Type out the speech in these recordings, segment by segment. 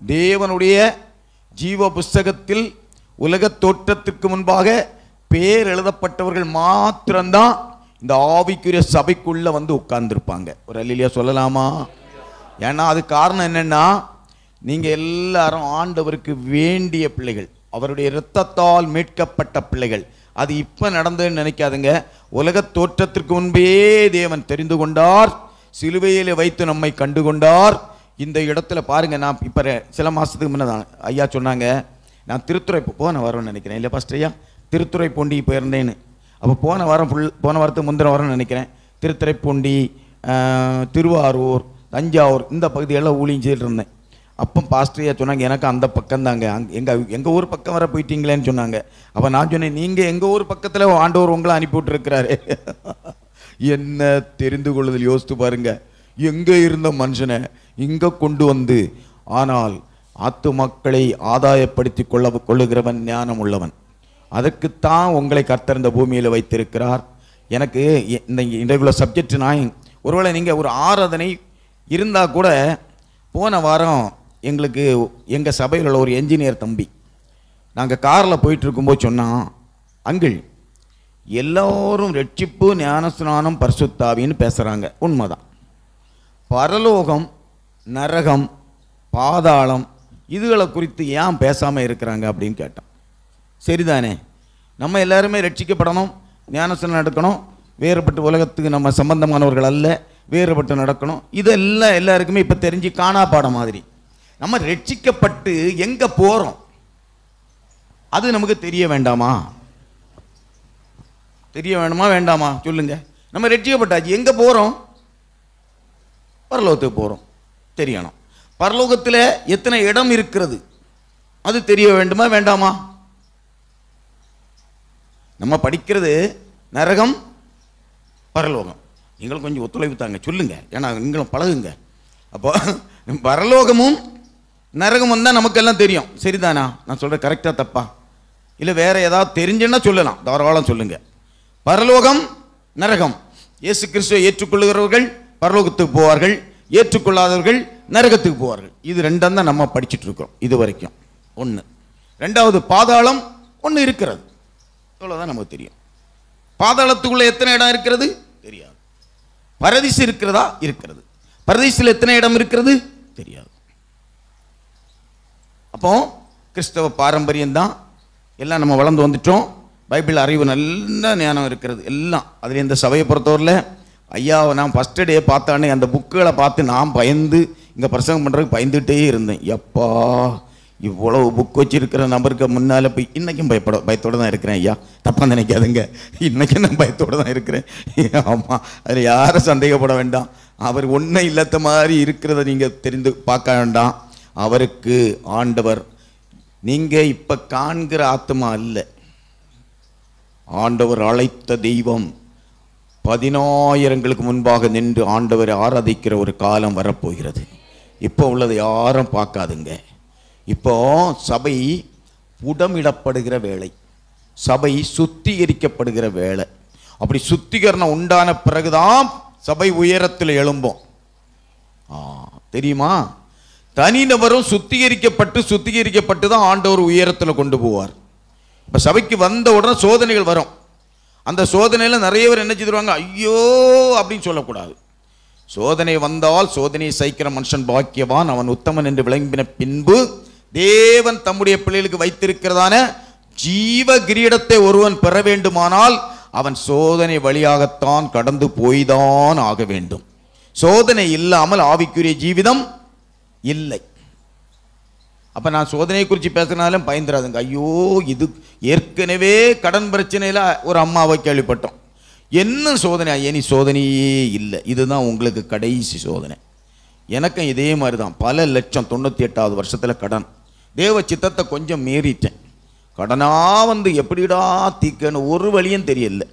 தேவனுடைய ஜீவ புஸ்தகத்தில் உலக தோற்றத்திற்கு முன்பாக பேர் எழுதப்பட்டவர்கள் மாத்திரம்தான் இந்த ஆவிக்குரிய சபைக்குள்ள வந்து உட்கார்ந்துருப்பாங்க. ஒரு அல்லேலூயா சொல்லலாமா? ஏன்னா அது காரணம் என்னன்னா, நீங்க எல்லாரும் ஆண்டவருக்கு வேண்டிய பிள்ளைகள், அவருடைய இரத்தத்தால் மீட்கப்பட்ட பிள்ளைகள். அது இப்ப நடந்ததுன்னு நினைக்காதுங்க. உலக தோற்றத்திற்கு முன்பே தேவன் தெரிந்து கொண்டார், சிலுவையிலே வைத்து நம்மை கண்டு கொண்டார். இந்த இடத்துல பாருங்க, நான் இப்ப சில மாசத்துக்கு முன்னதான் ஐயா சொன்னாங்க, நான் திருத்துறை போன வாரம்னு நினைக்கிறேன், இல்லை பாஸ்டர் ஐயா, திருத்துறைப்பூண்டி போயிருந்தேன்னு. அப்போ போன வாரத்துக்கு முந்தின வாரம்னு நினைக்கிறேன், திருத்துறைப்பூண்டி, திருவாரூர், தஞ்சாவூர் இந்த பகுதியெல்லாம் ஊழியம் செய்துட்டு இருந்தேன். அப்போ பாஸ்டர் ஐயா சொன்னாங்க, எனக்கு அந்த பக்கம் தாங்க, எங்கள் ஊர் பக்கம் வர போயிட்டீங்களேன்னு சொன்னாங்க. அப்போ நான் சொன்னேன், நீங்கள் எங்கள் ஊர் பக்கத்தில் ஆண்டவர் உங்களை அனுப்பி விட்டுருக்கிறாரு. என்ன தெரிந்து கொள்ளுதல் யோசித்து பாருங்க. எங்கே இருந்த மனுஷனை இங்கே கொண்டு வந்து, ஆனால் ஆத்து மக்களை ஆதாயப்படுத்தி கொள்ளுகிறவன் ஞானம் உள்ளவன். அதற்குத்தான் உங்களை கர்த்தர் இந்த பூமியில் வைத்திருக்கிறார். எனக்கு இந்த இன்றைக்குள்ள சப்ஜெக்ட் நான், ஒருவேளை நீங்கள் ஒரு ஆராதனை இருந்தால் கூட, போன வாரம் எங்களுக்கு எங்கள் சபையில் உள்ள ஒரு என்ஜினியர் தம்பி, நாங்கள் காரில் போயிட்டுருக்கும்போது சொன்னான், அங்கிள் எல்லோரும் ரட்சிப்பு, ஞானஸ்நானம், பரிசுத்தாவின்னு பேசுகிறாங்க, உண்மைதான். பரலோகம், நரகம், பாதாளம் இதுகளை குறித்து ஏன் பேசாமல் இருக்கிறாங்க அப்படின்னு கேட்டோம். சரிதானே, நம்ம எல்லாருமே ரட்சிக்கப்படணும், ஞானஸ்நானம் நடக்கணும், வேறுபட்ட உலகத்துக்கு நம்ம சம்பந்தமானவர்கள் அல்ல, வேறுபட்டு நடக்கணும். இதெல்லாம் எல்லாருக்குமே இப்போ தெரிஞ்சு காணா பாடம் மாதிரி. நம்ம ரட்சிக்கப்பட்டு எங்கே போகிறோம் அது நமக்கு தெரிய வேண்டாமா? தெரிய வேணுமா வேண்டாமா சொல்லுங்க. நம்ம ரட்சிக்கப்பட்டாச்சு, எங்கே போகிறோம்? பரலோகத்துக்கு போகிறோம், தெரியணும். பரலோகத்தில் எத்தனை இடம் இருக்கிறது அது தெரிய வேண்டுமா வேண்டாமா? நம்ம படிக்கிறது நரகம், பரலோகம். நீங்களும் கொஞ்சம் ஒத்துழைப்பு தாங்க, சொல்லுங்க, ஏன்னா நீங்களும் பழகுங்க. அப்போ பரலோகமும் நரகமும் தான் நமக்கெல்லாம் தெரியும். சரிதானா? நான் சொல்கிறேன் கரெக்டாக தப்பா? இல்லை வேற ஏதாவது தெரிஞ்சுன்னா சொல்லலாம், தாராளம் சொல்லுங்க. பரலோகம், நரகம். இயேசு கிறிஸ்துவை ஏற்றுக்கொள்ளுகிறவர்கள் பரலோகத்துக்கு போவார்கள், ஏற்றுக்கொள்ளாதவர்கள் நரகத்துக்கு போவார்கள். இது ரெண்டும் தான் நம்ம படிச்சுட்டு இருக்கோம் இது வரைக்கும். ஒன்று. ரெண்டாவது, பாதாளம் ஒன்று இருக்கிறது, அவ்வளோதான் நமக்கு தெரியும். பாதாளத்துக்குள்ள எத்தனை இடம் இருக்கிறது தெரியாது. பரதீசு இருக்கிறதா? இருக்கிறது. பரதீசில் எத்தனை இடம் இருக்கிறது தெரியாது. அப்போ கிறிஸ்தவ பாரம்பரியம் தான் எல்லாம் நம்ம வளர்ந்து வந்துட்டோம். பைபிள் அறிவு நல்ல ஞானம் இருக்கிறது எல்லாம். அதில் இந்த சபையை பொறுத்தவரையில் ஐயாவை நான் ஃபஸ்ட்டு டே பார்த்தானே அந்த புக்குகளை பார்த்து நான் பயந்து இங்கே பிரசங்கம் பண்ணுறதுக்கு பயந்துகிட்டே இருந்தேன். எப்பா இவ்வளவு புக் வச்சிருக்கிற நபருக்கு முன்னால் போய் இன்றைக்கும் பயத்தோடு தான் இருக்கிறேன். ஐயா தப்பாக நினைக்காதுங்க, இன்றைக்கும் நான் பயத்தோடு தான் இருக்கிறேன். ஆமாம், அதில் யாரும் சந்தேகப்பட வேண்டாம். அவர் ஒன்றும் இல்லாத மாதிரி இருக்கிறத நீங்கள் தெரிந்து பார்க்க வேண்டாம். அவருக்கு ஆண்டவர் நீங்கள் இப்போ காண்கிற ஆத்மா இல்லை, ஆண்டவர் அழைத்த தெய்வம் 10,000ங்களுக்கு முன்பாக நின்று ஆண்டவரை ஆராதிக்கிற ஒரு காலம் வரப்போகிறது. இப்போ உள்ளதை யாரும் பார்க்காதுங்க. இப்போ சபை புடமிடப்படுகிற வேளை, சபை சுத்திகரிக்கப்படுகிற வேளை. அப்படி சுத்திகரணம் உண்டான பிறகுதான் சபை உயரத்தில் எழும்போம். தெரியுமா? தனிநபரும் சுத்திகரிக்கப்பட்டு தான் ஆண்டவர் உயரத்தில் கொண்டு போவார். இப்போ சபைக்கு வந்த உடனே சோதனைகள் வரும். அந்த சோதனையில் நிறைய பேர் என்ன செய்வாங்க, ஐயோ அப்படின்னு சொல்லக்கூடாது. சோதனை வந்தால் சோதனையை சகிக்கிற மனுஷன் பாக்கியவான், அவன் உத்தமன் என்று விளங்கின பின்பு தேவன் தம்முடைய பிள்ளைகளுக்கு வைத்திருக்கிறதான ஜீவ கிரீடத்தை ஒருவன் பெற வேண்டுமானால் அவன் சோதனை வழியாகத்தான் கடந்து போய்தான் ஆக வேண்டும். சோதனை இல்லாமல் ஆவிக்குரிய ஜீவிதம் இல்லை. அப்போ நான் சோதனையை குறித்து பேசினாலும் பயந்துடாதுங்க. ஐயோ இது ஏற்கனவே கடன் பிரச்சனையில் ஒரு அம்மாவை கேள்விப்பட்டோம். என்ன சோதனை? இனி சோதனையே இல்லை, இதுதான் உங்களுக்கு கடைசி சோதனை. எனக்கும் இதே மாதிரி தான். பல லட்சம் 98வது வருஷத்தில் கடன். தேவ சித்தத்தை கொஞ்சம் மீறிட்டேன். கடனாக வந்து எப்படிடா தீக்கன்னு ஒரு வழியும் தெரியல.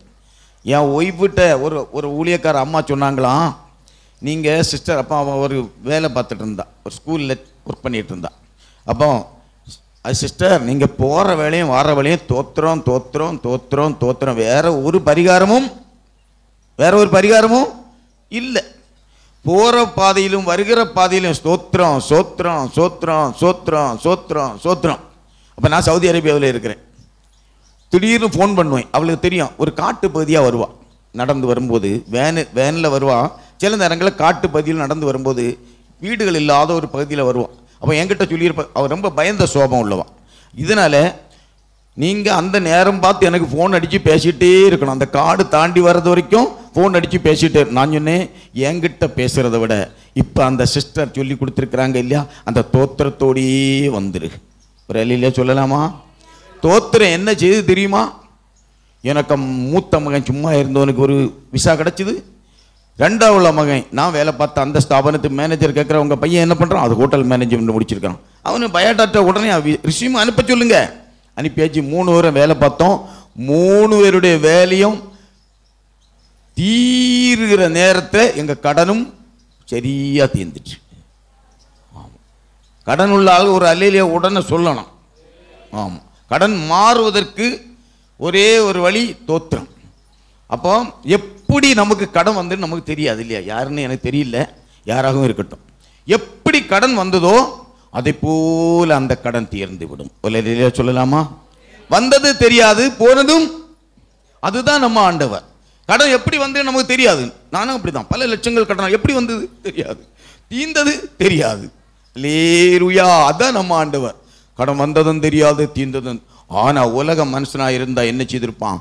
என் ஒய்ஃப்கிட்ட ஒரு ஊழியக்கார அம்மா சொன்னாங்களாம், நீங்கள் சிஸ்டர், அப்போ அவன் ஒரு வேலை பார்த்துட்டு இருந்தா, ஒரு ஸ்கூலில் ஒர்க் பண்ணிகிட்டு இருந்தா. அப்போ அது சிஸ்டர், நீங்கள் போகிற வேலையும் வர வேலையும் தோத்திரம் தோத்திரம் தோத்திரம் தோத்திரம், வேற ஒரு பரிகாரமும் இல்லை. போற பாதையிலும் வருகிற பாதையிலும் ஸ்தோத்திரம் சோத்திரம் சோத்திரம் சோத்திரம் சோத்திரம் சோத்திரம். அப்போ நான் சவுதி அரேபியாவில் இருக்கிறேன். திடீர்னு ஃபோன் பண்ணுவேன். அவளுக்கு தெரியும், ஒரு காட்டு பகுதியாக வருவாள். நடந்து வரும்போது வேனில் வருவா. சில நேரங்களில் காட்டு பகுதியில் நடந்து வரும்போது வீடுகள் இல்லாத ஒரு பகுதியில் வருவான். அப்போ என்கிட்ட சொல்லியிருப்ப, அவர் ரொம்ப பயந்த சோபம் உள்ளவா. இதனால் நீங்கள் அந்த நேரம் பார்த்து எனக்கு ஃபோன் அடித்து பேசிகிட்டே இருக்கணும். அந்த காடு தாண்டி வர்றது வரைக்கும் ஃபோன் அடித்து பேசிகிட்டே. நான் சொன்னேன், என்கிட்ட பேசுகிறத விட இப்போ அந்த சிஸ்டர் சொல்லி கொடுத்துருக்குறாங்க இல்லையா, அந்த தோத்திரத்தோடையே வந்துரு. ஒரு இல்லையா சொல்லலாமா? தோத்திரம் என்ன செய்து தெரியுமா? எனக்கு மூத்த மகன் சும்மா இருந்தவனுக்கு ஒரு விசா கிடச்சிது. ரெண்டாவது மகன் நான் வேலை பார்த்த அந்த ஸ்தாபனத்து மேனேஜர் கேட்குற, உங்கள் பையன் என்ன பண்ணுறான்? அது ஹோட்டல் மேனேஜ்மெண்ட் முடிச்சிருக்கான். அவனு பயோடாட்டா உடனே ரிசியூம் அனுப்ப சொல்லுங்க. அனுப்பியாச்சு. 3 பேரும் வேலை பார்த்தோம். 3 பேருடைய வேலையும் தீருகிற நேரத்தை எங்கள் கடனும் சரியாக தீர்ந்துச்சு. ஆமாம், கடன் உள்ள ஆள் ஒரு அல்லையிலேயே உடனே சொல்லணும். ஆமாம், கடன் மாறுவதற்கு ஒரே ஒரு வழி தோத்திரம். அப்போ எப்படி நமக்கு கடன் வந்து நமக்கு தெரியாது இல்லையா? யாருன்னு எனக்கு தெரியல, யாராகவும் இருக்கட்டும். எப்படி கடன் வந்ததோ அதை போல அந்த கடன் தீர்ந்து விடும். இல்லையா சொல்லலாமா? வந்தது தெரியாது, போனதும் அதுதான் நம்ம ஆண்டவர். கடன் எப்படி வந்து நமக்கு தெரியாது. நானும் அப்படிதான், பல லட்சங்கள் கடன் எப்படி வந்தது தெரியாது, தீர்ந்தது தெரியாது. அல்லேலூயா, அதான் நம்ம ஆண்டவர். கடன் வந்ததும் தெரியாது, தீர்ந்ததும். ஆனா உலக மனுஷனா இருந்தா என்ன செய்திருப்பான்?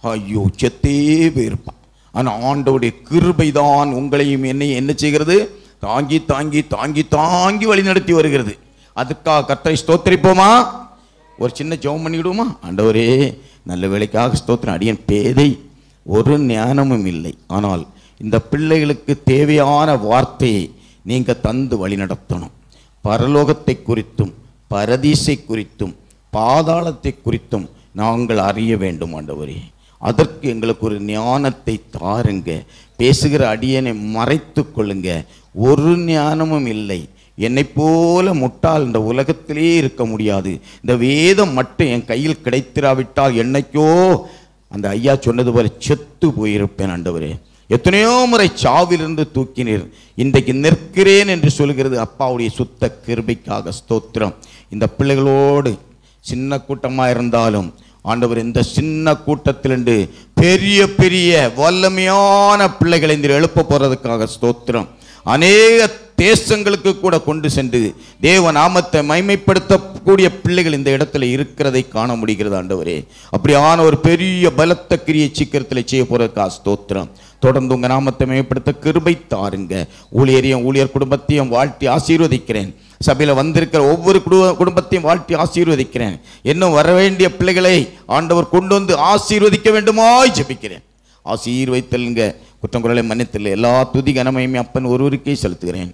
ஐயோ, செத்தே போயிருப்பான். ஆனா ஆண்டவருடைய கிருபை தான் உங்களையும் என்னையும் என்ன செய்கிறது? தாங்கி தாங்கி தாங்கி தாங்கி வழி நடத்தி வருகிறது. அதுக்காக கர்த்தரை ஸ்தோத்திரிப்போமா? ஒரு சின்ன ஜெபம் பண்ணிவிடுவோமா? ஆண்டவரே, நல்ல வேலைக்காக ஸ்தோத்திரம். அடியேன் பேதை, ஒரு ஞானமும் இல்லை. ஆனால் இந்த பிள்ளைகளுக்கு தேவையான வார்த்தையை நீங்க தந்து வழி நடத்தணும். பரலோகத்தை குறித்தும் பரதீசை குறித்தும் பாதாளத்தை குறித்தும் நாங்கள் அறிய வேண்டும் ஆண்டவரே. அதற்கு எங்களுக்கு ஒரு ஞானத்தை தாருங்க. பேசுகிற அடியனை மறைத்து கொள்ளுங்க. ஒரு ஞானமும் இல்லை. என்னை போல முட்டாள் இந்த உலகத்திலே இருக்க முடியாது. இந்த வேதம் மட்டும் என் கையில் கிடைத்திராவிட்டால் என்னைக்கோ அந்த ஐயா சொன்னது போல செத்து போயிருப்பேன் ஆண்டவரே. எத்தனையோ முறை சாவிலிருந்து தூக்கினீர், இன்றைக்கு நிற்கிறேன் என்று சொல்கிறது. அப்பாவுடைய சுத்த கிருபைக்காக ஸ்தோத்திரம். இந்த பிள்ளைகளோடு சின்ன கூட்டமாக இருந்தாலும் ஆண்டவர், இந்த சின்ன கூட்டத்திலிருந்து பெரிய பெரிய வல்லமையான பிள்ளைகளை இந்த எழுப்ப போறதுக்காக ஸ்தோத்திரம். அநேக தேசங்களுக்கு கூட கொண்டு சென்று தேவ நாமத்தை மைமைப்படுத்தக்கூடிய பிள்ளைகள் இந்த இடத்துல இருக்கிறதை காண முடிகிறது ஆண்டவரே. அப்படியான ஒரு பெரிய பலத்த கிரியை சீக்கிரத்தில் செய்ய போறதுக்காக ஸ்தோத்திரம். தொடர்ந்து உங்க நாமத்தை மைமைப்படுத்த கிருபை தாருங்க. ஊழியர் குடும்பத்தையும் வாழ்த்தி ஆசீர்வதிக்கிறேன். சபையில் வந்திருக்கிற ஒவ்வொரு குடும்பத்தையும் வாழ்த்தி ஆசீர்வதிக்கிறேன். இன்னும் வர வேண்டிய பிள்ளைகளை ஆண்டவர் கொண்டு வந்து ஆசீர்வதிக்க வேண்டுமாய் ஜெபிக்கிறேன். ஆசீர்வைத்தல்ங்க, குற்றங்குறளை மன்னித்தல். எல்லா துதி கனமையுமே அப்பன் ஒருவருக்கே செலுத்துகிறேன்.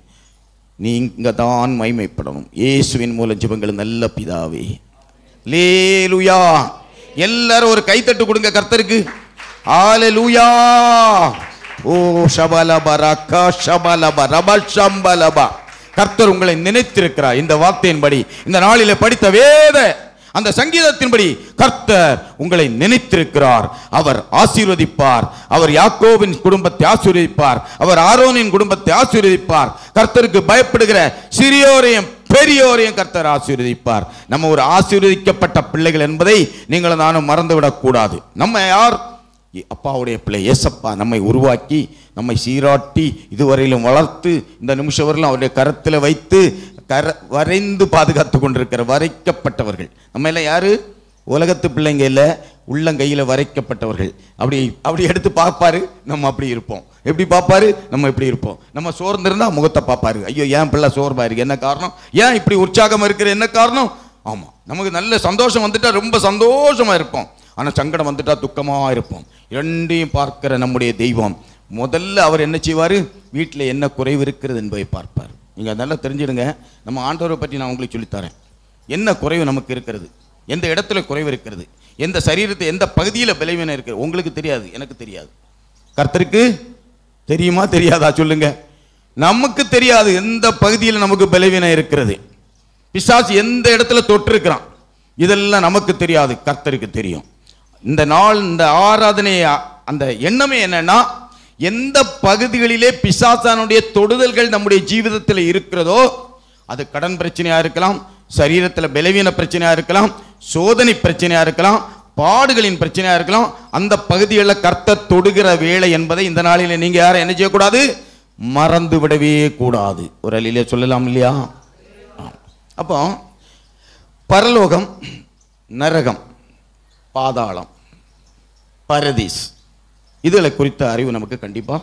நீங்க தான் மைமைப்படணும். இயேசுவின் மூலம் ஜெபங்கள் நல்ல பிதாவே. அல்லேலூயா. எல்லாரும் ஒரு கைத்தட்டு கொடுங்க கர்த்தருக்கு. ஹalleluya. ஓ ஷபலபரகா ஷபலபரப ஷம்பலபா. கர்த்தர் உங்களை நினைத்திருக்கிறார். இந்த வார்த்தையின்படி, இந்த நாளிலே படித்த வேத அந்த சங்கீதத்தின்படி கர்த்தர் உங்களை நினைத்திருக்கிறார். அவர் ஆசீர்வதிப்பார். அவர் யாக்கோபின் குடும்பத்தை ஆசீர்வதிப்பார். அவர் ஆரோனின் குடும்பத்தை ஆசீர்வதிப்பார். கர்த்தருக்கு பயப்படுகிற சிறியோரையும் பெரியோரையும் கர்த்தர் ஆசீர்வதிப்பார். நம்ம ஒரு ஆசீர்வதிக்கப்பட்ட பிள்ளைகள் என்பதை நீங்கள் நானும் மறந்துவிடக் கூடாது. நம்ம யார்? அப்பாவுடைய பிள்ளை. ஏசப்பா நம்மை உருவாக்கி, நம்மை சீராட்டி, இதுவரையிலும் வளர்த்து, இந்த நிமிஷம் வரையிலும் அவருடைய கரத்தில் வைத்து வரைந்து பாதுகாத்து கொண்டிருக்கிற வரைக்கப்பட்டவர்கள். நம்ம எல்லாம் யாரு? உலகத்து பிள்ளைங்க இல்லை, உள்ளங்கையில் வரைக்கப்பட்டவர்கள். அப்படி எடுத்து பார்ப்பாரு, நம்ம அப்படி இருப்போம். எப்படி பார்ப்பாரு? நம்ம எப்படி இருப்போம். நம்ம சோர்ந்திருந்தா முகத்தை பார்ப்பாரு. ஐயோ, ஏன் பிள்ளை சோர்வா இருக்கு, என்ன காரணம்? ஏன் இப்படி உற்சாகமா இருக்கிற, என்ன காரணம்? ஆமா, நமக்கு நல்ல சந்தோஷம் வந்துட்டா ரொம்ப சந்தோஷமா இருப்போம். ஆனால் சங்கடம் வந்துட்டா துக்கமாக இருப்போம். இரண்டையும் பார்க்கிற நம்முடைய தெய்வம் முதல்ல அவர் என்ன செய்வார்? வீட்டில் என்ன குறைவு இருக்கிறது என்பதை பார்ப்பார். நீங்கள் நல்லா தெரிஞ்சிடுங்க. நம்ம ஆண்டவரை பற்றி நான் உங்களுக்கு சொல்லித்தரேன். என்ன குறைவு நமக்கு இருக்கிறது, எந்த இடத்துல குறைவு இருக்கிறது, எந்த சரீரத்தை எந்த பகுதியில் பலவீனம் இருக்கிறது. உங்களுக்கு தெரியாது, எனக்கு தெரியாது. கர்த்தருக்கு தெரியுமா தெரியாதா சொல்லுங்க? நமக்கு தெரியாது எந்த பகுதியில் நமக்கு பலவீனம் இருக்கிறது, பிசாசு எந்த இடத்துல தொற்றிருக்கிறான், இதெல்லாம் நமக்கு தெரியாது, கர்த்தருக்கு தெரியும். இந்த நாள், இந்த ஆராதனை அந்த எண்ணமே என்னன்னா, எந்த பகுதிகளிலே பிசாசானுடைய தொடுதல்கள் நம்முடைய ஜீவிதத்தில் இருக்கிறதோ, அது கடன் பிரச்சனையா இருக்கலாம், சரீரத்தில் பலவீன பிரச்சனையா இருக்கலாம், சோதனை பிரச்சனையா இருக்கலாம், பாடுகளின் பிரச்சனையா இருக்கலாம், அந்த பகுதிகளில் கர்த்தர் தொடுகிற வேலை என்பதை இந்த நாளில் நீங்க யாரும் என்ன செய்யக்கூடாது, மறந்து விடவே கூடாது. ஒரு அலிலே சொல்லலாம் இல்லையா? அப்போ பரலோகம், நரகம், பாதாளம், பரதீஸ், இதுகளை குறித்த அறிவு நமக்கு கண்டிப்பா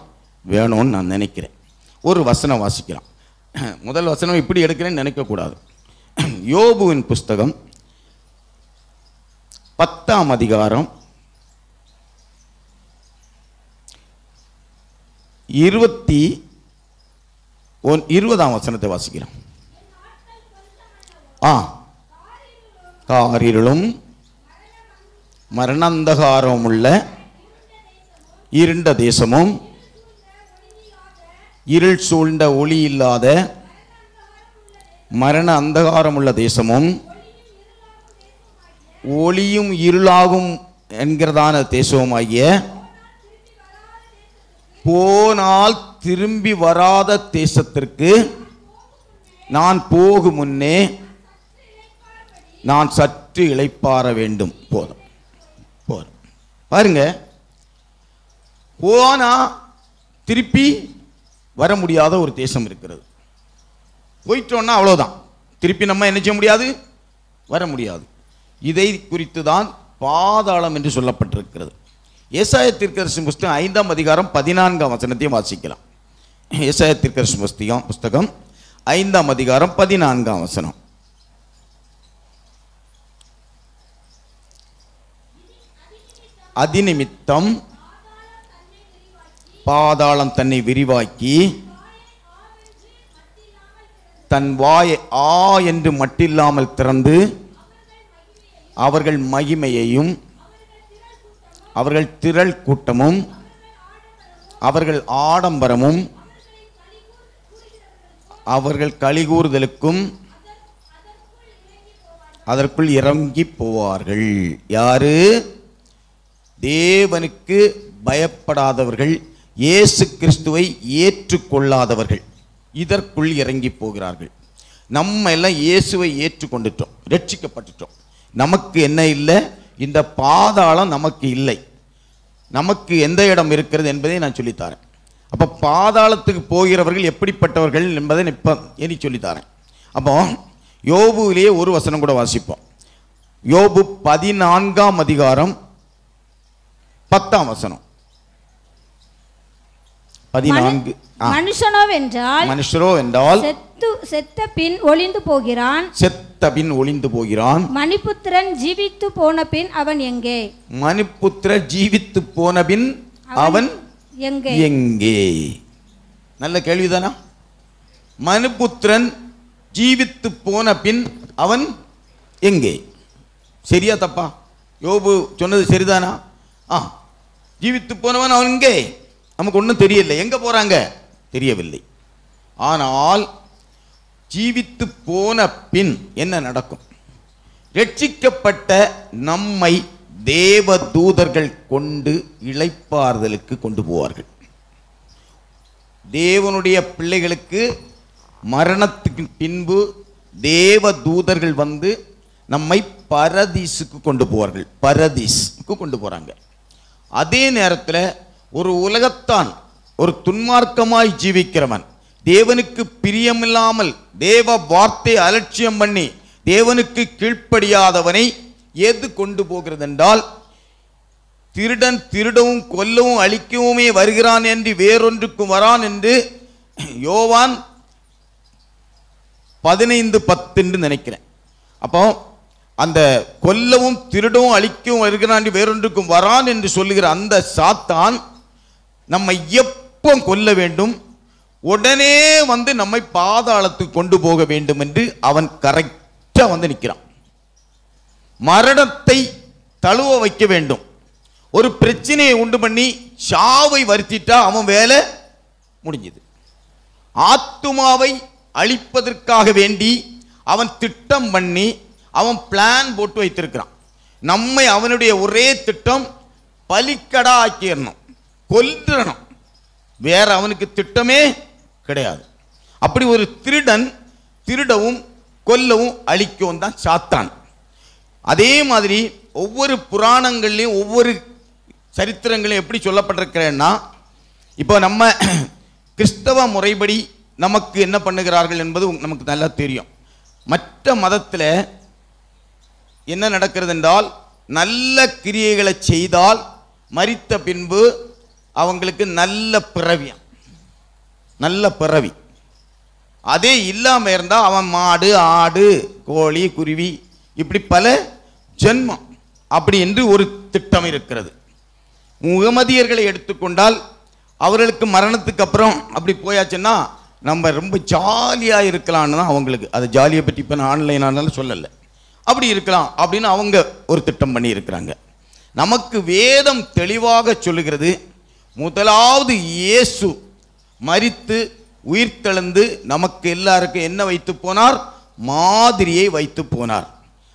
வேணும்னு நான் நினைக்கிறேன். ஒரு வசனம் வாசிக்கலாம். முதல் வசனம் இப்படி எடுக்கிறேன்னு நினைக்கக்கூடாது. யோபுவின் புஸ்தகம் 10ஆம் அதிகாரம் 20ஆம் வசனத்தை வாசிக்கிறோம். காரிருளும் மரணாந்தகாரம் உள்ள இருண்ட தேசமும், இருள் சூழ்ந்த ஒளி இல்லாத மரண அந்தகாரம் உள்ள தேசமும், ஒளியும் இருளாகும் என்கிறதான தேசமாகிய போனால் திரும்பி வராத தேசத்திற்கு நான் போகும் முன்னே நான் சற்று இளைப்பாற வேண்டும். போதும் பாருங்க, போனா திருப்பி வர முடியாத ஒரு தேசம் இருக்கிறது. போயிட்டோம்னா அவ்வளவுதான், திருப்பி நம்ம என்ன செய்ய முடியாது, வர முடியாது. இதை குறித்து தான் பாதாளம் என்று சொல்லப்பட்டிருக்கிறது. ஏசாயா தீர்க்கதரிசி புஸ்தகம் 5ஆம் அதிகாரம் 14ஆம் வசனத்தையும் வாசிக்கலாம். ஏசாயா தீர்க்கதரிசி புஸ்தகம் 5ஆம் அதிகாரம் 14ஆம் வசனம். அதிநிமித்தம் பாதாளம் தன்னை விரிவாக்கி தன் வாயை ஆ என்று மட்டில்லாமல் திறந்து அவர்கள் மகிமையையும் அவர்கள் திரள் கூட்டமும் அவர்கள் ஆடம்பரமும் அவர்கள் களிகூறுதலுக்கும் அதற்குள் இறங்கி போவார்கள். யாரு? தேவனுக்கு பயப்படாதவர்கள், இயேசு கிறிஸ்துவை ஏற்றுக்கொள்ளாதவர்கள் இதற்குள் இறங்கி போகிறார்கள். நம்ம எல்லாம் இயேசுவை ஏற்றுக்கொண்டுட்டோம், ரட்சிக்கப்பட்டுட்டோம். நமக்கு என்ன இல்லை, இந்த பாதாளம் நமக்கு இல்லை. நமக்கு எந்த இடம் இருக்கிறது என்பதை நான் சொல்லித்தாரேன். அப்போ பாதாளத்துக்கு போகிறவர்கள் எப்படிப்பட்டவர்கள் என்பதை இப்போ இனி சொல்லித்தாரேன். அப்போ யோபுவிலேயே ஒரு வசனம் கூட வாசிப்போம். யோபு 14ஆம் அதிகாரம் 10ஆம் வசனம். 14. மனுஷனோ என்றால் செத்த பின் ஒளிந்து போகிறான், செத்த பின் ஒளிந்து போகிறான். மணிபுத்திரன் ஜீவித்து போன பின் அவன் எங்கே? மணிபுத்திரன் ஜீவித்து போன பின் அவன் எங்கே? நல்ல கேள்விதானா? மனுபுத்திரன் ஜீவித்து போன பின் அவன் எங்கே? சரியா தப்பா? யோபு சொன்னது சரிதானா? ஜீவித்து போனவன் அவன் எங்கே? நமக்கு ஒன்றும் தெரியல. எங்க போறாங்க தெரியவில்லை. ஆனால் ஜீவித்து போன பின் என்ன நடக்கும்? ரட்சிக்கப்பட்ட நம்மை தேவ தூதர்கள் கொண்டு இளைப்பாறுதலுக்கு கொண்டு போவார்கள். தேவனுடைய பிள்ளைகளுக்கு மரணத்துக்கு பின்பு தேவ தூதர்கள் வந்து நம்மை பரதீசுக்கு கொண்டு போவார்கள். பரதீசுக்கு கொண்டு போறாங்க. அதே நேரத்தில் ஒரு உலகத்தான், ஒரு துன்மார்க்கமாய் ஜீவிக்கிறவன், தேவனுக்கு பிரியமில்லாமல் தேவ வார்த்தை அலட்சியம் பண்ணி தேவனுக்கு கீழ்ப்படியாதவனை எது கொண்டு போகிறது என்றால், திருடன் திருடவும் கொல்லவும் அழிக்கவுமே வருகிறான் என்று வேறொன்றுக்கும் வரான் என்று யோவான் 15:10 என்று நினைக்கிறேன். அப்போ அந்த கொல்லவும் திருடவும் அழிக்கவும் வருகிறான் வேறொன்றுக்கும் வரான் என்று சொல்லுகிற அந்த சாத்தான் நம்மை எப்போ கொல்ல வேண்டும், உடனே வந்து நம்மை பாதாளத்துக்கு கொண்டு போக வேண்டும் என்று அவன் கரெக்டா வந்து நிற்கிறான். மரணத்தை தழுவ வைக்க வேண்டும். ஒரு பிரச்சனையை உண்டு பண்ணி சாவை வருத்திட்டா அவன் வேலை முடிஞ்சது. ஆத்துமாவை அழிப்பதற்காக வேண்டி அவன் திட்டம் பண்ணி அவன் பிளான் போட்டு வைத்திருக்கிறான். நம்மை அவனுடைய ஒரே திட்டம் பலிக்கடா ஆக்கிடணும், கொல்றணும். வேற அவனுக்கு திட்டமே கிடையாது. அப்படி ஒரு திருடன் திருடவும் கொல்லவும் அழிக்கவும் தான் சாத்தான். அதே மாதிரி ஒவ்வொரு புராணங்கள்லையும் ஒவ்வொரு சரித்திரங்களையும் எப்படி சொல்லப்பட்டிருக்கிறேன்னா, இப்போ நம்ம கிறிஸ்தவ முறைப்படி நமக்கு என்ன பண்ணுகிறார்கள் என்பது நமக்கு நல்லா தெரியும். மற்ற மதத்தில் என்ன நடக்கிறது என்றால், நல்ல கிரியைகளை செய்தால் மரித்த பின்பு அவங்களுக்கு நல்ல பிறவி. அதே இல்லாமல் இருந்தால் அவன் மாடு ஆடு கோழி குருவி இப்படி பல ஜென்மம் அப்படி என்று ஒரு திட்டம் இருக்கிறது. முகமதியர்களை எடுத்துக்கொண்டால் அவர்களுக்கு மரணத்துக்கு அப்புறம் அப்படி போயாச்சுன்னா நம்ம ரொம்ப ஜாலியாக இருக்கலான்னு தான் அவங்களுக்கு. அது ஜாலியை பற்றி இப்போ நான் ஆன்லைனானாலும் சொல்லலை. அப்படி இருக்கலாம் அப்படின்னு அவங்க ஒரு திட்டம் பண்ணி இருக்கிறாங்க. நமக்கு வேதம் தெளிவாக சொல்லுகிறது, முதலாவது இயேசு மரித்து உயிர்த்தெழுந்து நமக்கு எல்லாருக்கும் என்ன வைத்து போனார்? மாதிரியை வைத்து போனார்.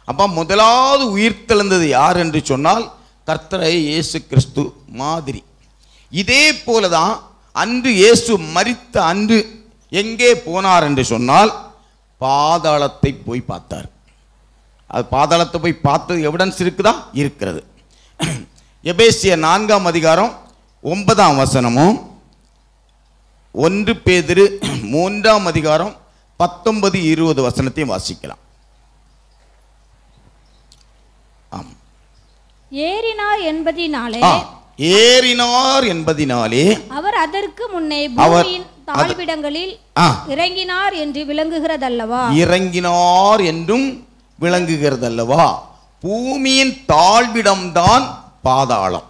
அப்போ முதலாவது உயிர்த்தெழுந்தது யார் என்று சொன்னால் கர்த்தரை இயேசு கிறிஸ்து மாதிரி. இதே போலதான் அன்று இயேசு மரித்த அன்று எங்கே போனார் என்று சொன்னால் பாதாளத்தை போய் பார்த்தார். அது பாதாளத்தை போய் பார்த்தது எவிடன்ஸ் இருக்குதா? இருக்கிறது. எபேசியர் 4ஆம் அதிகாரம் 9ஆம் வசனமும் 1 பேதுரு 3ஆம் அதிகாரம் 19-20 வசனத்தையும் வாசிக்கலாம். ஏறினார் என்பதினாலே அவர் அதற்கு முன்னே பூமியின் தாழ்விடங்களில் இறங்கினார் என்று விளங்குகிறதல்லவா? இறங்கினார் என்றும் விளங்குகிறதல்லவா? பூமியின் தாழ்விடம்தான் பாதாளம்.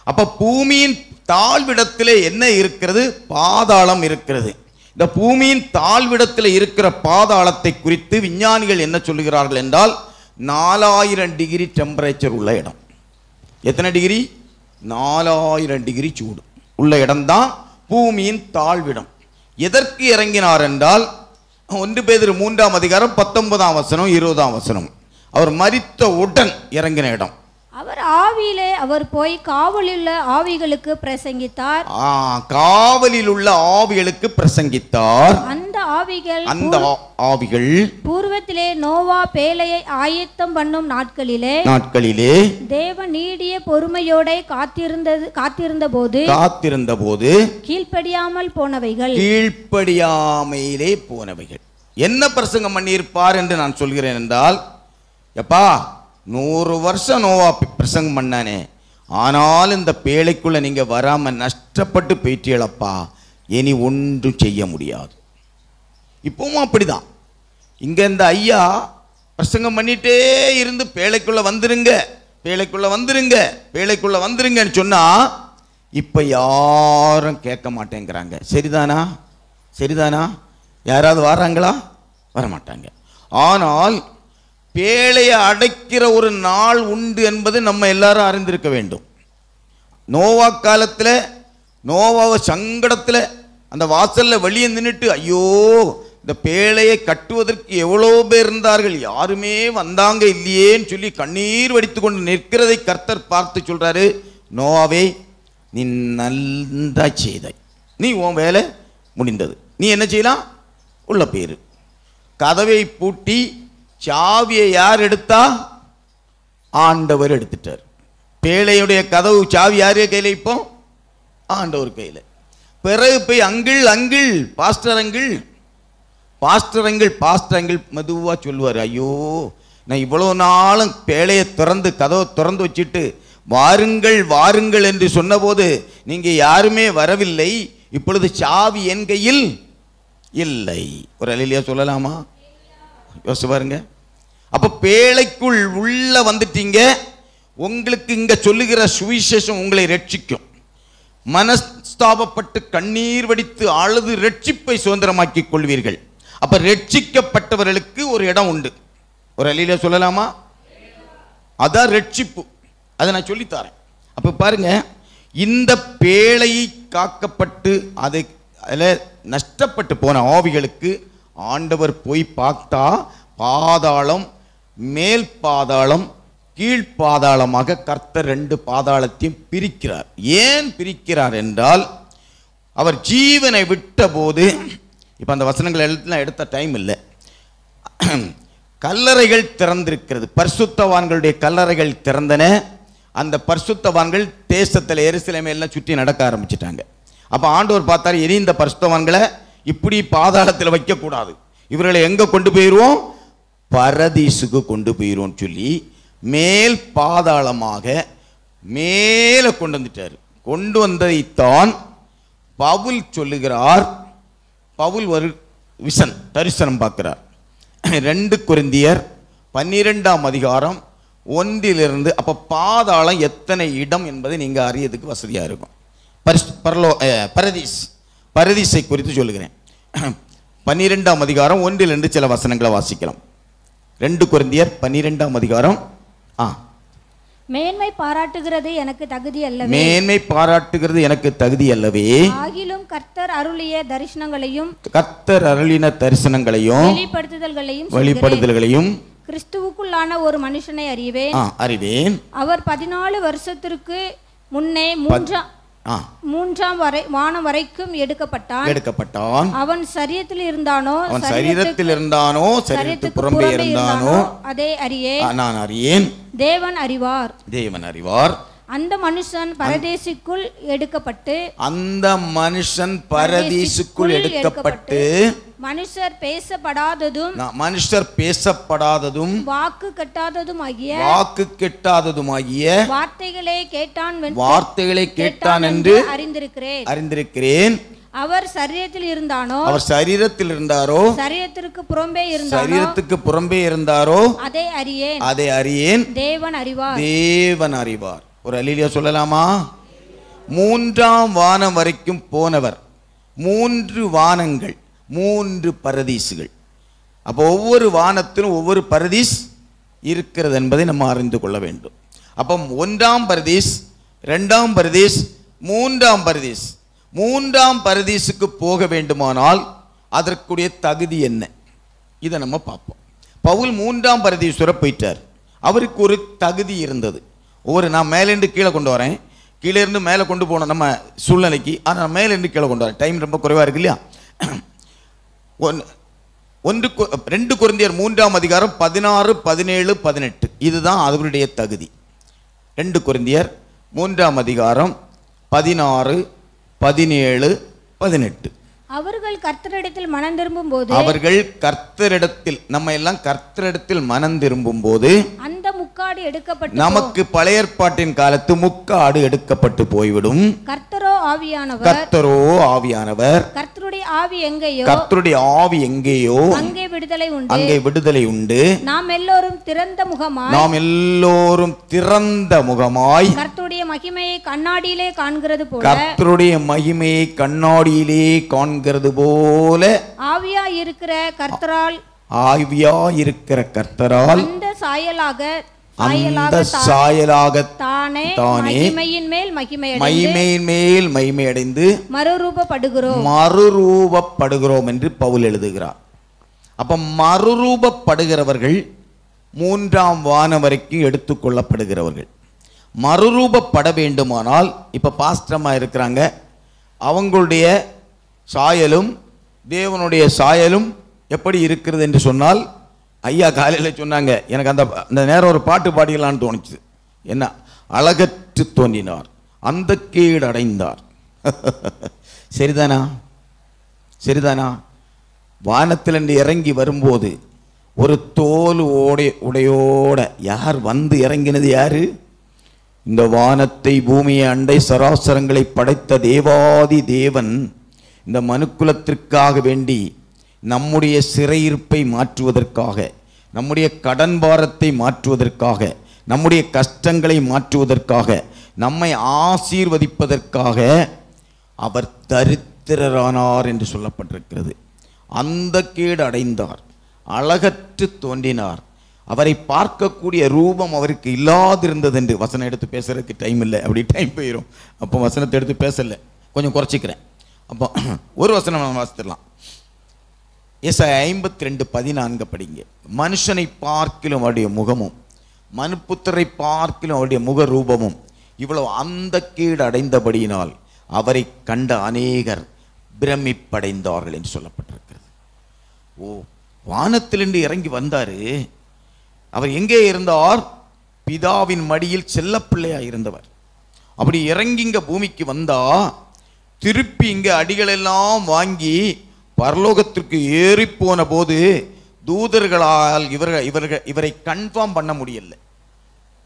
அப்ப பூமியின் தாழ்விடத்திலே என்ன இருக்கிறது? பாதாளம் இருக்கிறது. இந்த பூமியின் தாழ்விடத்தில் இருக்கிற பாதாளத்தை குறித்து விஞ்ஞானிகள் என்ன சொல்லுகிறார்கள் என்றால் 4000 டிகிரி டெம்பரேச்சர் உள்ள இடம். எத்தனை டிகிரி? 4000 டிகிரி சூடு உள்ள இடம்தான் பூமியின் தாழ்விடம். எதற்கு இறங்கினார் என்றால் 1 பேதுரு 3ஆம் அதிகாரம் 19ஆம் வசனம் 20ஆம் வசனம், அவர் மரித்த உடன் இறங்கின இடம். அவர் போய் காவலில் உள்ள ஆவிகளுக்கு பிரசங்கித்தார். காவலில் உள்ள ஆவிகளுக்கு பிரசங்கித்தார். அந்த ஆவிகள் பூர்வத்திலே நோவா பேழையை ஆயத்தம் பண்ணும் நாட்களிலே தேவன் நீடிய பொறுமையோட காத்திருந்த போது கீழ்ப்படியாமலே போனவைகள். என்ன பிரசங்கம் பண்ணியிருப்பார் என்று நான் சொல்கிறேன் என்றால், எப்பா 100 வருஷம் நோவா பிரசங்கம் பண்ணானே, ஆனால் இந்த பேழைக்குள்ள நீங்க வராம நஷ்டப்பட்டு போயிட்டீங்களப்பா, இனி ஒன்றும் செய்ய முடியாது. இப்பவும் அப்படிதான். இங்க இந்த ஐயா பிரசங்கம் பண்ணிட்டே இருந்து பேழைக்குள்ள வந்துருங்கன்னு சொன்னா இப்ப யாரும் கேட்க மாட்டேங்கிறாங்க. சரிதானா? யாராவது வராங்களா? வரமாட்டாங்க. ஆனால் பேழையை அடைக்கிற ஒரு நாள் உண்டு என்பது நம்ம எல்லாரும் அறிந்திருக்க வேண்டும். நோவா காலத்தில் நோவாவை சங்கடத்தில் அந்த வாசல்ல வெளியே நின்றுட்டு, ஐயோ இந்த பேழையை கட்டுவதற்கு எவ்வளோ பேர் இருந்தார்கள், யாருமே வந்தாங்க இல்லையேன்னு சொல்லி கண்ணீர் வடித்து கொண்டு நிற்கிறதை கர்த்தர் பார்த்து சொல்றாரு, நோவாவே நீ நன்றா செய்தாய், நீ உன் வேலை முடிந்தது, நீ என்ன செய்யலாம்? உள்ள பேரு. கதவை பூட்டி சாவியை யார் எடுத்தா? ஆண்டவர் எடுத்துட்டார். பேழையுடைய கதவு சாவி யாரு கையில? இப்போ ஆண்டவர் கையில. பிறகு போய் அங்கிள் பாஸ்டர் அங்கிள் மெதுவா சொல்லுவார், ஐயோ நான் இவ்வளவு நாளும் பேழையை கதவை திறந்து வச்சுட்டு வாருங்கள் என்று சொன்னபோது நீங்க யாருமே வரவில்லை, இப்பொழுது சாவி என் கையில் இல்லை. ஒரு அல்லேலூயா சொல்லலாமா? யோசிச்சு பாருங்க. அப்ப பேழைக்குள் உள்ள வந்துட்டீங்க. உங்களுக்கு இங்க சொல்லுகிற சுவிசேஷம் உங்களை ரட்சிக்கும். மனஸ்தாபப்பட்டு கண்ணீர் வடித்து அழுது ரட்சிப்பை சுதந்திரமாக்கிக் கொள்வீர்கள். அப்ப ரட்சிக்கப்பட்டவர்களுக்கு ஒரு இடம் உண்டு. ஒரு அல்லேலூயா சொல்லலாமா? அதான் ரட்சிப்பு. அதை நான் சொல்லித்தரேன். அப்ப பாருங்க, இந்த பேழை காக்கப்பட்டு அதில் நஷ்டப்பட்டு போன ஆவிகளுக்கு ஆண்டவர் போய் பார்த்தா பாதாளம், மேல் பாதாளம், கீழ் பாதாளமாக கர்த்தர் 2 பாதாளத்தையும் பிரிக்கிறார். ஏன் பிரிக்கிறார் என்றால், அவர் ஜீவனை விட்ட போது, இப்போ அந்த வசனங்கள் எல்லாம் எடுத்த டைம் இல்லை, கல்லறைகள் திறந்திருக்கிறது. பரிசுத்தவான்களுடைய கல்லறைகள் திறந்தன. அந்த பரிசுத்தவான்கள் தேசத்தில் எருசலேமை எல்லாம் சுற்றி நடக்க ஆரம்பிச்சிட்டாங்க. அப்போ ஆண்டவர் பார்த்தாரு, இனி இந்த பரிசுத்தவான்களை இப்படி பாதாளத்தில் வைக்கக்கூடாது, இவர்களை எங்கே கொண்டு போயிடுவோம், பரதீசுக்கு கொண்டு போயிடுவோம் சொல்லி மேல் பாதாளமாக மேலே கொண்டு வந்துட்டார். கொண்டு வந்ததைத்தான் பவுல் சொல்லுகிறார். பவுல் ஒரு தரிசனம் பார்க்கிறார். 2 கொரிந்தியர் 12ஆம் அதிகாரம் 1 அப்போ பாதாளம் எத்தனை இடம் என்பதை நீங்கள் அறியதுக்கு வசதியாக இருக்கும். பரதீசை குறித்து சொல்லுகிறேன். 12ஆம் அதிகாரம் 1 சில வசனங்களை வாசிக்கலாம். 2 கொரிந்தியர் 12ஆம் அதிகாரம். மேன்மை பாராட்டுகிறது எனக்கு தகுதி அல்லவே. மேன்மை பாராட்டுகிறது எனக்கு தகுதி அல்லவே. ஆகிலும் கர்த்தர் அருளிய தரிசனங்களையும் வெளிப்படுத்துதல்களையும் கிறிஸ்துவுக்குள்ளான ஒரு மனுஷனை அறிவேன். அவர் 14 வருஷத்திற்கு முன்னே மூன்றாம் வானம் வரைக்கும் எடுக்கப்பட்டான். அவன் சரீரத்தில் இருந்தானோ சரீரத்துக்கு புறம்பே இருந்தானோ அதை அறியேன். தேவன் அறிவார். அந்த மனுஷன் பரதேசிக்குள் எடுக்கப்பட்டு மனுஷர் பேசப்படாததும் வாக்கு கெட்டாததுமாகிய வார்த்தைகளை கேட்டான் என்று அறிந்திருக்கிறேன். அவர் சரீரத்தில் இருந்தாரோ சரீரத்திற்கு புறம்பே இருந்தாரோ அதை அறியேன். தேவன் அறிவார். ஒரு அல்லேலூயா சொல்லலாமா? 3ஆம் வானம் வரைக்கும் போனவர். 3 வானங்கள், 3 பரதீசுகள். அப்போ ஒவ்வொரு வானத்திலும் ஒவ்வொரு பரதீஸ் இருக்கிறது என்பதை நம்ம அறிந்து கொள்ள வேண்டும். அப்போ 1ஆம் பரதீஸ், 2ஆம் பரதீஸ், 3ஆம் பரதீஸ். 3ஆம் பரதீசுக்கு போக வேண்டுமானால் அதற்குரிய தகுதி என்ன, இதை நம்ம பார்ப்போம். பவுல் 3ஆம் பரதீசுவரை போயிட்டார். அவருக்கு ஒரு தகுதி இருந்தது. நான் மேலேருந்து கீழே கொண்டு வரேன், கீழே இருந்து மேலே கொண்டு போனோம் நம்ம சூழ்நிலைக்கு. ஆனால் மேலேருந்து கீழே கொண்டு வரேன், டைம் ரொம்ப குறைவாக இருக்கு இல்லையா? 2 கொரிந்தியர் 3ஆம் அதிகாரம் 16, 17, 18 இதுதான் அவருடைய தகுதி. 2 கொரிந்தியர் 3ஆம் அதிகாரம் 16, 17, 18. அவர்கள் கர்த்தரிடத்தில் மனம் திரும்பும் போது அந்த முக்காடு எடுக்கப்பட்டு நமக்கு பழைய ஏற்பாட்டின் காலத்து முக்காடு எடுக்கப்பட்டு போய்விடும். கர்த்தரோ ஆவியானவர். கர்த்தருடைய ஆவி எங்கேயோ அங்கே விடுதலை உண்டு. நாம் எல்லோரும் திறந்த முகமாய் கர்த்தருடைய மகிமையை கண்ணாடியிலே காண்கிறது போல ஆவியா இருக்கிற கர்த்தரால் அந்த சாயலாக தானே மகிமையின் மேல் மகிமையடைந்து மறுரூபப்படுகிறோம் என்று பவுல் எழுதுகிறார். அப்ப மறுரூபப்படுகிறவர்கள் 3ஆம் வானம் வரைக்கும் எடுத்துக்கொள்ளப்படுகிறவர்கள். மறுரூபப்பட வேண்டுமானால் இப்ப பாஸ்டமா இருக்கிறாங்க, அவங்களுடைய சாயலும் தேவனுடைய சாயலும் எப்படி இருக்கிறது என்று சொன்னால், ஐயா காலையில் சொன்னாங்க, எனக்கு அந்த நேரம் ஒரு பாட்டு பாடிக்கலான்னு தோணுச்சு. என்ன? அழகற்று தோன்றினார், அந்த கீடு அடைந்தார். சரிதானா? வானத்திலிருந்து இறங்கி வரும்போது ஒரு தோல் உடையோட யார் வந்து இறங்கினது? யாரு? இந்த வானத்தை பூமியை அண்டை சராசரங்களை படைத்த தேவாதி தேவன் இந்த மனுக்குலத்திற்காக வேண்டி நம்முடைய சிறையிருப்பை மாற்றுவதற்காக, நம்முடைய கடன் பாரத்தை மாற்றுவதற்காக, நம்முடைய கஷ்டங்களை மாற்றுவதற்காக, நம்மை ஆசீர்வதிப்பதற்காக அவர் தரித்திரரானார் என்று சொல்லப்பட்டிருக்கிறது. அந்த கேடு அடைந்தார், அழகற்று தோன்றினார். அவரை பார்க்கக்கூடிய ரூபம் அவருக்கு இல்லாதிருந்தது என்று வசனம் எடுத்து பேசுறதுக்கு டைம் இல்லை, அப்படி டைம் போயிடும். அப்போ வசனத்தை எடுத்து பேசலை, கொஞ்சம் குறைச்சிக்கிறேன். அப்போ ஒரு வசனம் நம்ம வாசித்துடலாம். ஏசாயா 52:14 படிங்க. மனுஷனை பார்க்கிலும் அவருடைய முகமும் மனுப்புத்தரை பார்க்கிலும் அவருடைய முக ரூபமும் இவ்வளவு அந்த கீடு அடைந்தபடியினால் அவரை கண்ட அநேகர் பிரமிப்படைந்தார்கள் என்று சொல்லப்பட்டிருக்கிறது. ஓ, வானத்திலிருந்து இறங்கி வந்தாரு. அவர் எங்கே இருந்தார்? பிதாவின் மடியில் செல்லப்பிள்ளையா இருந்தவர். அப்படி இறங்கி இங்க பூமிக்கு வந்தா திருப்பி இங்க அடிகளெல்லாம் வாங்கி பரலோகத்திற்கு ஏறி போன போது தூதர்களால் இவரை கன்ஃபார்ம் பண்ண முடியல.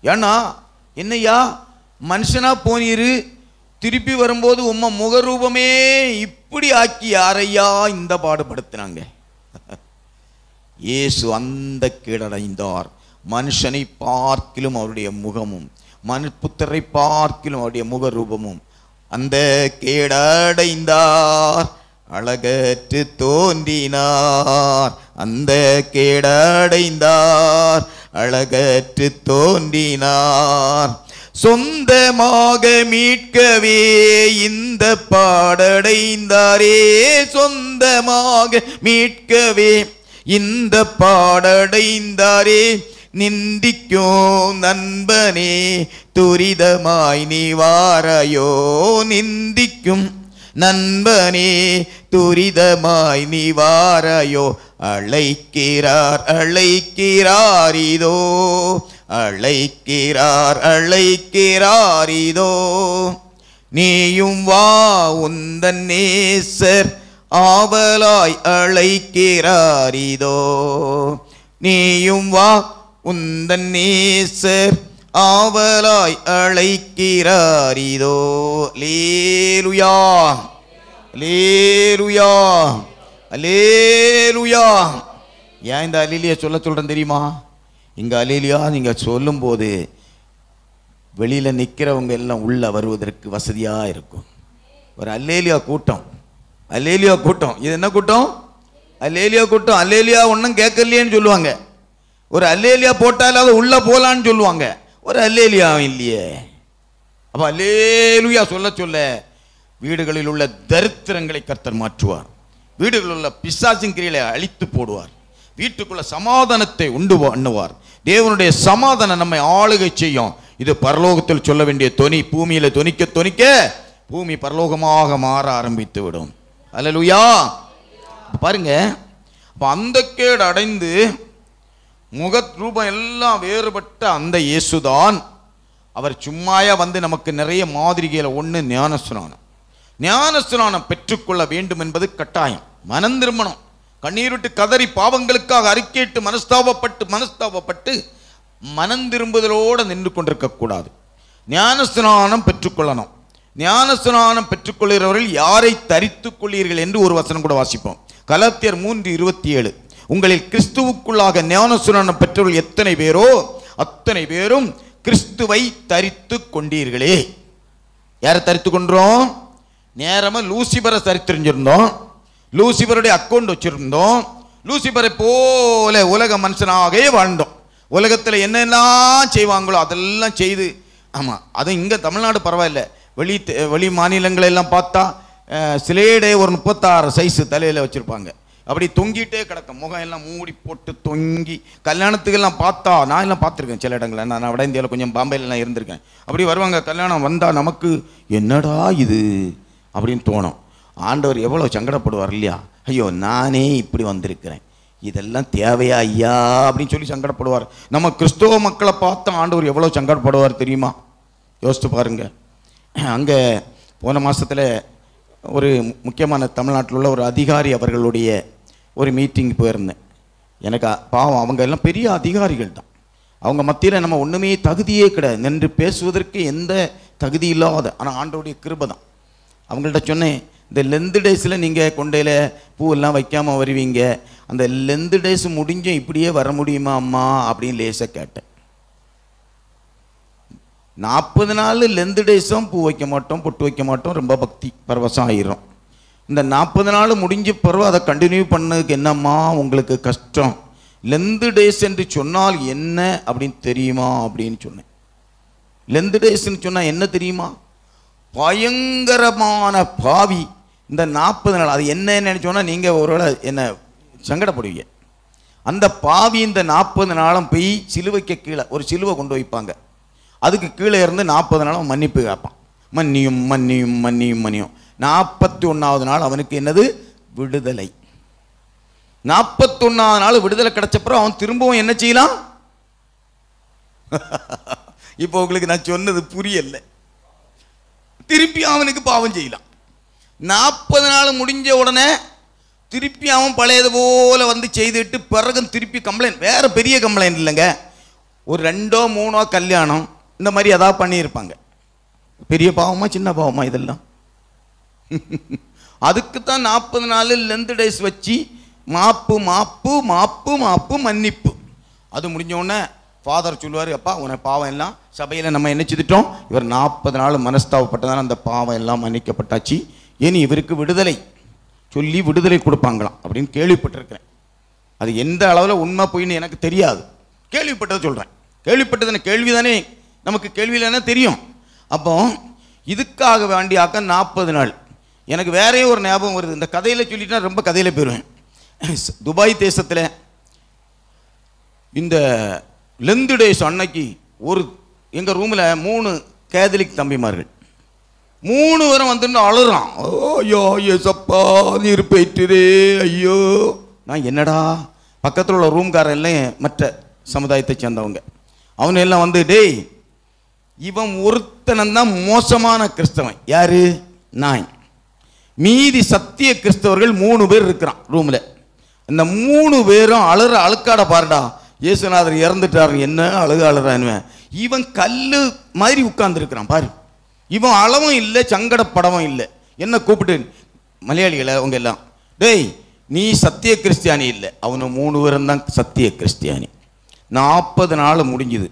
ஏன்னா என்னையா மனுஷனா போனீரு, திருப்பி வரும்போது உம்ம முகரூபமே இப்படி ஆக்கி யாரையா இந்த பாடுபடுத்தினாங்க. இயேசு அந்த கீழடைந்தார். மனுஷனை பார்க்கிலும் அவருடைய முகமும் மனுப்புத்தரை பார்க்கிலும் அவருடைய முகரூபமும் அந்த கேடடைந்தார், அழகற்று தோன்றினார். அந்த கேடடைந்தார், அழகற்று தோன்றினார். சொந்தமாக மீட்கவே இந்த பாடடைந்தாரே, சொந்தமாக மீட்கவே இந்த பாடடைந்தாரே. நிந்திக்கும் நண்பனே துரிதமாய் நீ வாராயோ, நிந்திக்கும் நண்பனே துரிதமாய் நீ வாராயோ. அழைக்கிறார் அழைக்கிறார் இதோ, அழைக்கிறார் அழைக்கிறார் இதோ. நீயும் வா உந்தன் நேசர் ஆவலாய் அழைக்கிறார் இதோ. நீயும் வா உந்தன் நேசர் ஆவலாய் அழைக்கிறார் இதோ. அல்லேலூயா அல்லேலூயா அல்லேலூயா. ஏன் இந்த அல்லேலூயா சொல்றேன் தெரியுமா? இங்க அல்லேலூயா நீங்க சொல்லும் போது வெளியில நிக்கிறவங்க எல்லாம் உள்ள வருவதற்கு வசதியா இருக்கும். ஒரு அல்லேலூயா கூட்டம், அல்லேலூயா கூட்டம். இது என்ன கூட்டம்? அல்லேலூயா கூட்டம். அல்லேலூயா ஒன்றும் கேட்கலையேன்னு சொல்லுவாங்க. ஒரு அல்லேலூயா போட்டாலும் அது உள்ள போலான்னு சொல்லுவாங்க. ஒரு அல்லேலூயா இல்லையே. அப்ப அல்லேலூயா சொல்ல சொல்ல வீடுகளில் உள்ள தரித்திரங்களை கர்த்தர் மாற்றுவார். வீடுகளில் உள்ள பிசாசின் கிரிகளை அழித்து போடுவார். வீட்டுக்குள்ள சமாதானத்தை உண்டு பண்ணுவார். தேவனுடைய சமாதானம் நம்மை ஆளுகை செய்யும். இது பரலோகத்தில் சொல்ல வேண்டிய தொனி பூமியில தொனிக்க தொனிக்க பூமி பரலோகமாக மாற ஆரம்பித்து விடும். அல்லேலூயா. பாருங்க, அந்த கேடு அடைந்து முகரூபம் எல்லாம் வேறுபட்ட அந்த இயேசுதான். அவர் சும்மாயா வந்து நமக்கு நிறைய மாதிரிகளை. ஒன்று ஞானஸ்நானம். ஞானஸ்நானம் பெற்றுக்கொள்ள வேண்டும் என்பது கட்டாயம். மனம் திரும்பணும், கண்ணீரிட்டு கதறி பாவங்களுக்காக அறிக்கையிட்டு மனஸ்தாபப்பட்டு மனம் திரும்புதலோடு நின்று கொண்டிருக்க கூடாது. ஞானஸ்நானம் பெற்றுக்கொள்ளணும். ஞானஸ்நானம் பெற்றுக்கொள்கிறவர்கள் யாரை தரித்துக் கொள்ளீர்கள் என்று ஒரு வசனம் கூட வாசிப்போம். கலாத்தியர் 3:27. உங்களில் கிறிஸ்துவுக்குள்ளாக ஞானஸ்நானம் பெற்றவர்கள் எத்தனை பேரோ அத்தனை பேரும் கிறிஸ்துவை தரித்து கொண்டீர்களே. யாரை தரித்து கொண்டோம்? நேரமா லூசிபரை தரித்திருந்தோம். லூசிபருடைய அக்கௌண்ட் வச்சிருந்தோம். லூசிபரை போல உலக மனுஷனாகவே வாழ்ந்தோம். உலகத்தில் என்னெல்லாம் செய்வாங்களோ அதெல்லாம் செய்து, ஆமாம், அது இங்கே தமிழ்நாடு பரவாயில்ல, வெளி மாநிலங்களெல்லாம் பார்த்தா சிலேடே ஒரு 36 சைஸு தலையில் வச்சுருப்பாங்க. அப்படி தொங்கிட்டே கிடக்கும். முகம் எல்லாம் மூடி போட்டு தொங்கி. கல்யாணத்துக்கெல்லாம் பார்த்தா நான் எல்லாம் பார்த்துருக்கேன் சில இடங்களில். நான் வட இந்தியாவில் கொஞ்சம் பாம்பேலாம் இருந்திருக்கேன். அப்படி வருவாங்க. கல்யாணம் வந்தால் நமக்கு என்னடா இது அப்படின்னு தோணும். ஆண்டவர் எவ்வளோ சங்கடப்படுவார் இல்லையா? ஐயோ நானே இப்படி வந்திருக்கிறேன், இதெல்லாம் தேவையா ஐயா அப்படின்னு சொல்லி சங்கடப்படுவார். நம்ம கிறிஸ்தவ மக்களை பார்த்தா ஆண்டவர் எவ்வளோ சங்கடப்படுவார் தெரியுமா? யோசித்து பாருங்க. அங்கே போன மாதத்தில் ஒரு முக்கியமான தமிழ்நாட்டில் உள்ள ஒரு அதிகாரி அவர்களுடைய ஒரு மீட்டிங் போயிருந்தேன். எனக்கு பாவம், அவங்க எல்லாம் பெரிய அதிகாரிகள் தான். அவங்க மத்தியில் நம்ம ஒன்றுமே தகுதியே கிடையாது, நின்று பேசுவதற்கு எந்த தகுதி இல்லாத. ஆனால் ஆண்டவருடைய கிருபை தான். அவங்கள்ட்ட சொன்னேன், இந்த லெந்து டேஸில் நீங்கள் கொண்டையில் பூவெல்லாம் வைக்காமல் வருவீங்க, அந்த லெந்து டேஸ் முடிஞ்சும் இப்படியே வர முடியுமா அம்மா அப்படின்னு லேசாக கேட்டேன். 40 நாள் லெந்து டேஸும் பூ வைக்க மாட்டோம், பொட்டு வைக்க மாட்டோம், ரொம்ப பக்தி பரவசம் ஆயிரும். இந்த 40 நாள் முடிஞ்ச பிறகு அதை கண்டினியூ பண்ணதுக்கு என்னம்மா உங்களுக்கு கஷ்டம்? லெந்து டேஸ் என்று சொன்னால் என்ன அப்படின்னு தெரியுமா அப்படின்னு சொன்னேன். லெந்து டேஸ்ன்னு சொன்னால் என்ன தெரியுமா? பயங்கரமான பாவி. இந்த 40 நாள் அது என்னன்னு சொன்னால் நீங்கள் ஒருவேளை என்ன சங்கடப்படுவீங்க. அந்த பாவி இந்த 40 நாளும் போய் சிலுவைக்கு கீழே ஒரு சிலுவை கொண்டு வைப்பாங்க. அதுக்கு கீழே இருந்து 40 நாளும் மன்னிப்பு கேட்பான். மன்னியும் மன்னியும் மன்னியும் மன்னியும். 41வது நாள் அவனுக்கு என்னது? விடுதலை. 41வது நாள் விடுதலை கிடைச்சப்பறம் அவன் திரும்பவும் என்ன செய்யலாம்? இப்போ உங்களுக்கு நான் சொன்னது புரியல. திருப்பி அவனுக்கு பாவம் செய்யலாம். 40 நாள் முடிஞ்ச உடனே திருப்பி அவன் பழையது போல வந்து செய்துட்டு பிறகு திருப்பி கம்ப்ளைண்ட், வேற பெரிய கம்ப்ளைண்ட் இல்லைங்க, ஒரு 2ஓ 3ஓ கல்யாணம் இந்த மாதிரி ஏதாவது பண்ணியிருப்பாங்க. பெரிய பாவமா சின்ன பாவமா இதெல்லாம்? அதுக்கு தான் 40 நாள் லென்த் டேஸ் வச்சு மாப்பு மாப்பு மாப்பு மாப்பு மன்னிப்பு. அது முடிஞ்ச உடனே ஃபாதர் சொல்லுவார், அப்பா உன பாவம் எல்லாம் சபையில் நம்ம என்ன செய்துட்டோம், இவர் 40 நாள் மனஸ்தாபப்பட்டதான அந்த பாவம் எல்லாம் மன்னிக்கப்பட்டாச்சு, இனி இவருக்கு விடுதலை சொல்லி விடுதலை கொடுப்பாங்களாம் அப்படின்னு கேள்விப்பட்டிருக்கிறேன். அது எந்த அளவில் உண்மை போயின்னு எனக்கு தெரியாது, கேள்விப்பட்டதை சொல்கிறேன். கேள்விப்பட்டதுன்னு கேள்வி தானே நமக்கு, கேள்வியில்னா தெரியும். அப்போ இதுக்காக வேண்டியாக்க 40 நாள். எனக்கு வேறையும் ஒரு ஞாபகம் வருது, இந்த கதையில் சொல்லிட்டா ரொம்ப கதையில் போயிடுவேன். துபாய் தேசத்தில் இந்த லென்த் டேஸ் அன்னைக்கு ஒரு எங்கள் ரூமில் 3 கேதலிக் தம்பிமார்கள் 3 பேரும் வந்துட்டு அழுறான். ஐயோ ஏசப்பா நீர் போயிட்டுரே ஐயோ. நான் என்னடா, பக்கத்தில் உள்ள ரூம்காரன் எல்லாம் மற்ற சமுதாயத்தை சேர்ந்தவங்க, அவனு எல்லாம் வந்து டேய் இவன் ஒருத்தனந்தான் மோசமான கிறிஸ்தவன். யாரு? நான். மீதி சத்திய கிறிஸ்தவர்கள் 3 பேர் இருக்கிறான் ரூமில். இந்த 3 பேரும் அழுற அழுக்காட பாருடா, இயேசுநாதர் இறந்துட்டார், என்ன அழுகிறான். இவன் கல்லு மாதிரி உட்கார்ந்துருக்கிறான் பாரு. இவன் அளவும் இல்லை சங்கடப்படவும் இல்லை. என்ன கூப்பிட்டு மலையாளிகளை அவங்க எல்லாம், டேய் நீ சத்திய கிறிஸ்டியானி இல்லை. அவனு 3 பேரும் தான் சத்திய கிறிஸ்டியானி. 40 நாள் முடிஞ்சுது.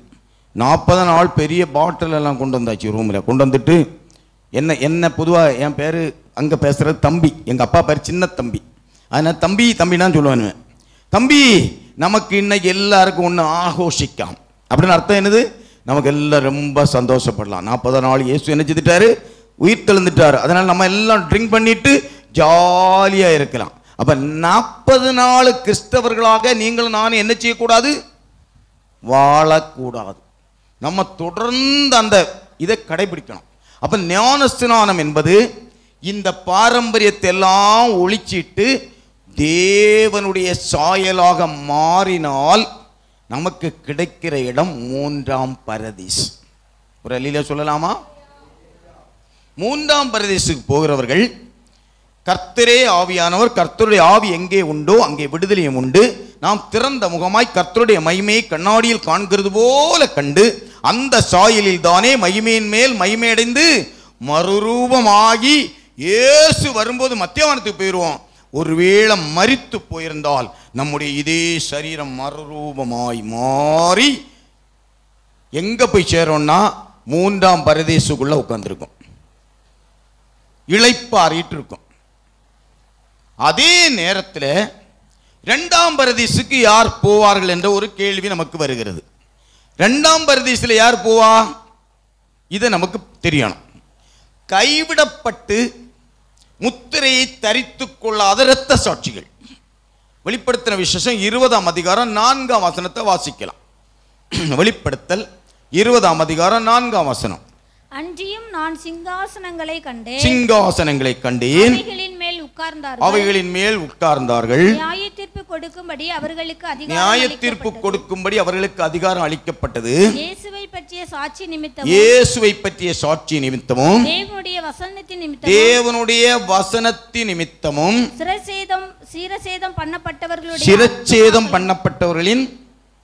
40 நாள் பெரிய பாட்டில் எல்லாம் கொண்டு வந்தாச்சு ரூமில். கொண்டு வந்துட்டு என்ன பொதுவாக என் பேர் அங்கே பேசுகிறது தம்பி, எங்கள் அப்பா பேர் சின்ன தம்பி, அதனால் தம்பி தம்பினா சொல்லுவானுவேன். தம்பி நமக்கு இன்னைக்கு எல்லாருக்கும் ஒன்று ஆகோஷிക്കാം அப்படின்னு அர்த்தம் என்னது? நமக்கு எல்லாம் ரொம்ப சந்தோஷப்படலாம். 40 நாள் இயேசு என்ன செய்துட்டாரு? உயிர் தெழுந்துட்டாரு. அதனால் நம்ம எல்லாம் ட்ரிங்க் பண்ணிட்டு ஜாலியாக இருக்கலாம். அப்போ 40 நாள் கிறிஸ்தவர்களாக நீங்களும் நானும் என்ன செய்யக்கூடாது? வாழக்கூடாது. நம்ம தொடர்ந்து அந்த இதை கடைபிடிக்கணும். அப்போ ஞானஸ்நானம் என்பது இந்த பாரம்பரியத்தை எல்லாம் ஒழிச்சிட்டு தேவனுடைய சாயலாக மாறினால் நமக்கு கிடைக்கிற இடம் 3ஆம் பரதீஸ். ஒரு அல்லேலூயா சொல்லலாமா? 3ஆம் பரதீசுக்கு போகிறவர்கள், கர்த்தரே ஆவியானவர், கர்த்தருடைய ஆவி எங்கே உண்டோ அங்கே விடுதலையும் உண்டு. நாம் திறந்த முகமாய் கர்த்தருடைய மகிமையை கண்ணாடியில் காண்கிறது போல கண்டு அந்த சாயலில் தானே மகிமையின் மேல் மகிமையடைந்து மறுரூபமாகி இயேசு வரும்போது மத்தியானத்துக்கு போயிடுவோம். ஒருவேளை மரித்து போயிருந்தால் நம்முடைய இதே சரீரம் மறுரூபமாய் மாறி எங்க போய் சேரோம்னா 3ஆம் பரதீசுக்குள்ள உட்கார்ந்துருக்கும், இளைப்பாறிட்டு இருக்கும். அதே நேரத்தில் 2ஆம் பரதீசுக்கு யார் போவார்கள் என்ற ஒரு கேள்வி நமக்கு வருகிறது. 2ஆம் பரதீசில் யார் போவா? இதை நமக்கு தெரியணும். கைவிடப்பட்டு முத்திரையை தரித்து கொள்ளாத இரத்த சாட்சிகள். வெளிப்படுத்தின விசேஷம் 20ஆம் அதிகாரம் 4ஆம் வசனத்தை வாசிக்கலாம். வெளிப்படுத்தல் 20ஆம் அதிகாரம் 4ஆம் வசனம். அன்றியும் நான் சிங்காசனங்களை கண்டேன், சிங்காசனங்களை கண்டேன், அவைகளின் மேல் உட்கார்ந்தார்கள், நியாய தீர்ப்பு கொடுக்கும்படி அவர்களுக்கு அதிகாரம் அளிக்கப்பட்டது. இயேசுவை பற்றிய சாட்சி நிமித்தமும் தேவனுடைய வசனத்தின் நிமித்தமும் சிரச்சேதம் பண்ணப்பட்டவர்களின்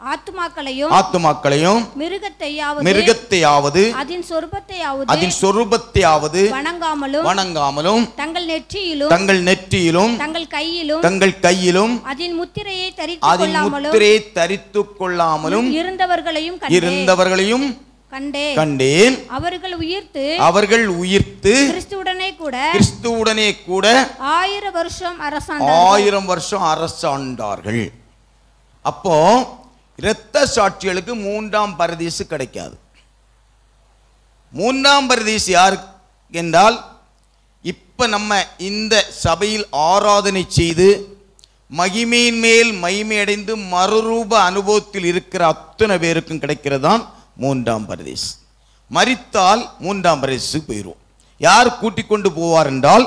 ஆத்துமாக்களையும் மிருகத்தையாவது அதன் சொரூபத்தையாவது வணங்காமலும் தங்கள் நெற்றியிலும் தங்கள் கையிலும் அதன் முத்திரையை தரித்துக் கொள்ளாமலும் இருந்தவர்களையும் கண்டேன். அவர்கள் உயிர்த்து கிறிஸ்துவுடனே கூட 1000 வருஷம் அரசாண்டார்கள். அப்போ இரத்த சாட்சிகளுக்கு 3ஆம் பரதீசு கிடைக்காது. 3ஆம் பரதீசு யார் என்றால், இப்ப நம்ம இந்த சபையில் ஆராதனை செய்து மகிமையின் மேல் மகிமை அடைந்து மறுரூப அனுபவத்தில் இருக்கிற அத்தனை பேருக்கும் கிடைக்கிறது தான் 3ஆம் பரதீசு. மரித்தால் 3ஆம் பரதீசுக்கு போயிடுவோம். யார் கூட்டிக் கொண்டு போவார் என்றால்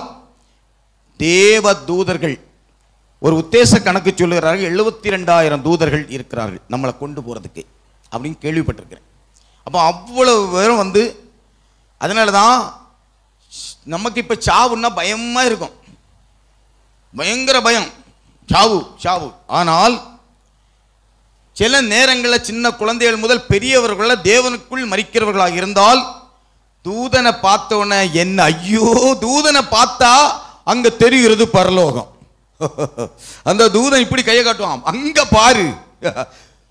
தேவ தூதர்கள். ஒரு உத்தேச கணக்கு சொல்லுகிறார்கள், 72,000 தூதர்கள் இருக்கிறார்கள் நம்மளை கொண்டு போறதுக்கு அப்படின்னு கேள்விப்பட்டிருக்கிறேன். அப்போ அவ்வளவு பேரும் வந்து, அதனால தான் நமக்கு இப்போ சாவுன்னா பயமாக இருக்கும், பயங்கர பயம், சாவு சாவு. ஆனால் சில நேரங்களில் சின்ன குழந்தைகள் முதல் பெரியவர்கள தேவனுக்குள் மரிக்கிறவர்களாக இருந்தால் தூதனை பார்த்தோன்னே என்ன, ஐயோ தூதனை பார்த்தா அங்க தெரிகிறது பரலோகம். அந்த தூதன் இப்படி கையை காட்டுவான், அங்க பாரு,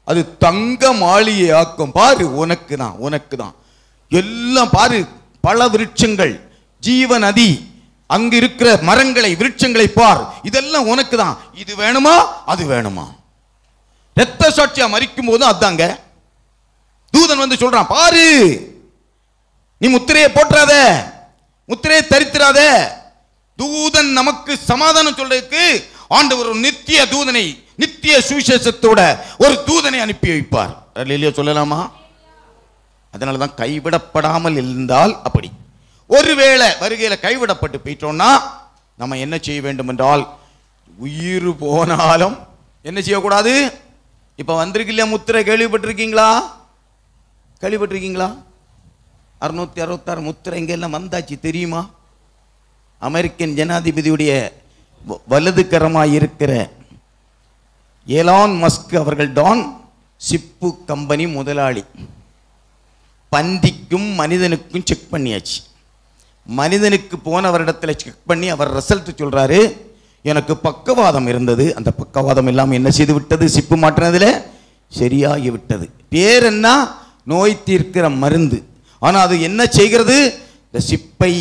அது தங்க மாளிகை ஆக்கும், பாரு உனக்கு தான் உனக்கு தான் எல்லாம் பாரு, பல விருட்சங்கள், ஜீவ நதி, அங்க இருக்கிற மரங்களை விருட்சங்களை பார், இதெல்லாம் உனக்கு தான், இது வேணுமா அது வேணுமா. இரத்த சாட்சியா மரிக்கும் போது அதாங்க தூதன் வந்து சொல்றான், பாரு நீ முத்திரையை போற்றாத, முத்திரையை தரித்திராத. தூதன் நமக்கு சமாதானம் சொல்றதுக்கு ஆண்டவர் ஒரு நித்திய தூதனை, நித்திய சுவிசேஷத்தோட ஒரு தூதனை அனுப்பி வைப்பார். இல்லையா சொல்லலாமா? அதனாலதான் கைவிடப்படாமல் இருந்தால், அப்படி ஒருவேளை வருகையில கைவிடப்பட்டு போயிட்டோம்னா நம்ம என்ன செய்ய வேண்டும் என்றால், உயிர் போனாலும் என்ன செய்யக்கூடாது. இப்ப வந்திருக்கு இல்லையா முத்திரை, கேள்விப்பட்டிருக்கீங்களா? கேள்விப்பட்டிருக்கீங்களா? 666 முத்திரை இங்க எல்லாம் வந்தாச்சு தெரியுமா? அமெரிக்கன் ஜனாதிபதியுடைய வலது கரமாய் இருக்கிற எலான் மஸ்க் அவர்கள் டான் சிப்பு கம்பெனி முதலாளி. பன்றிக்கும் மனிதனுக்கும் செக் பண்ணியாச்சு. மனிதனுக்கு போனவரிடத்தில் செக் பண்ணி அவர் ரிசல்ட் சொல்றாரு, எனக்கு பக்கவாதம் இருந்தது, அந்த பக்கவாதம் எல்லாம் என்ன செய்து விட்டது, சிப்பு மாற்றினதுல சரியாகி விட்டது. பேர் என்ன? நோய் தீர்க்கிற மருந்து. ஆனா அது என்ன செய்கிறது? இந்த சிப்பை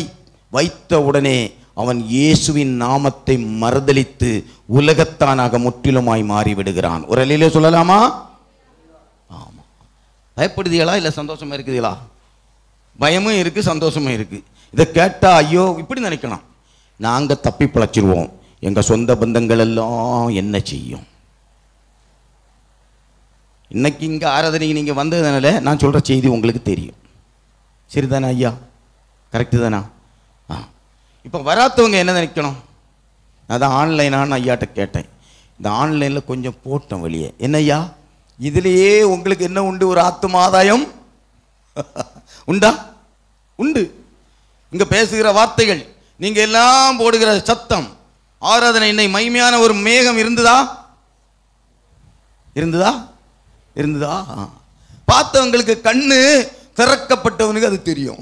வைத்த உடனே அவன் இயேசுவின் நாமத்தை மறுதலித்து உலகத்தானாக முற்றிலுமாய் மாறிவிடுகிறான். ஒரு அலையிலே சொல்லலாமா? ஆமா. பயப்படுதீங்களா இல்ல சந்தோஷமா இருக்குதீங்களா? பயமும் இருக்கு, சந்தோஷமும் இருக்கு. இதை கேட்டா ஐயோ இப்படி நினைக்கணும், நாங்க தப்பி பிழைச்சிருவோம், எங்க சொந்த பந்தங்கள் எல்லாம் என்ன செய்யும்? இன்னைக்கு இங்க ஆராதனைக்கு நீங்க வந்ததுனால நான் சொல்ற செய்தி உங்களுக்கு தெரியும். சரிதானே ஐயா? கரெக்டு தானா? இப்போ வராதவங்க என்ன நினைக்கணும்? அதான் ஆன்லைனான்னு ஐயாட்ட கேட்டேன். இந்த ஆன்லைனில் கொஞ்சம் போட்டோம் வெளியே. என்ன ஐயா, இதுலேயே உங்களுக்கு என்ன உண்டு? ஒரு ஆத்தும ஆதாயம் உண்டா? உண்டு. இங்கே பேசுகிற வார்த்தைகள், நீங்கள் எல்லாம் போடுகிற சத்தம், ஆராதனை, இன்னை மகிமையான ஒரு மேகம் இருந்ததா? இருந்ததா? இருந்ததா? பார்த்தவங்களுக்கு கண்ணு திறக்கப்பட்டவனுக்கு அது தெரியும்.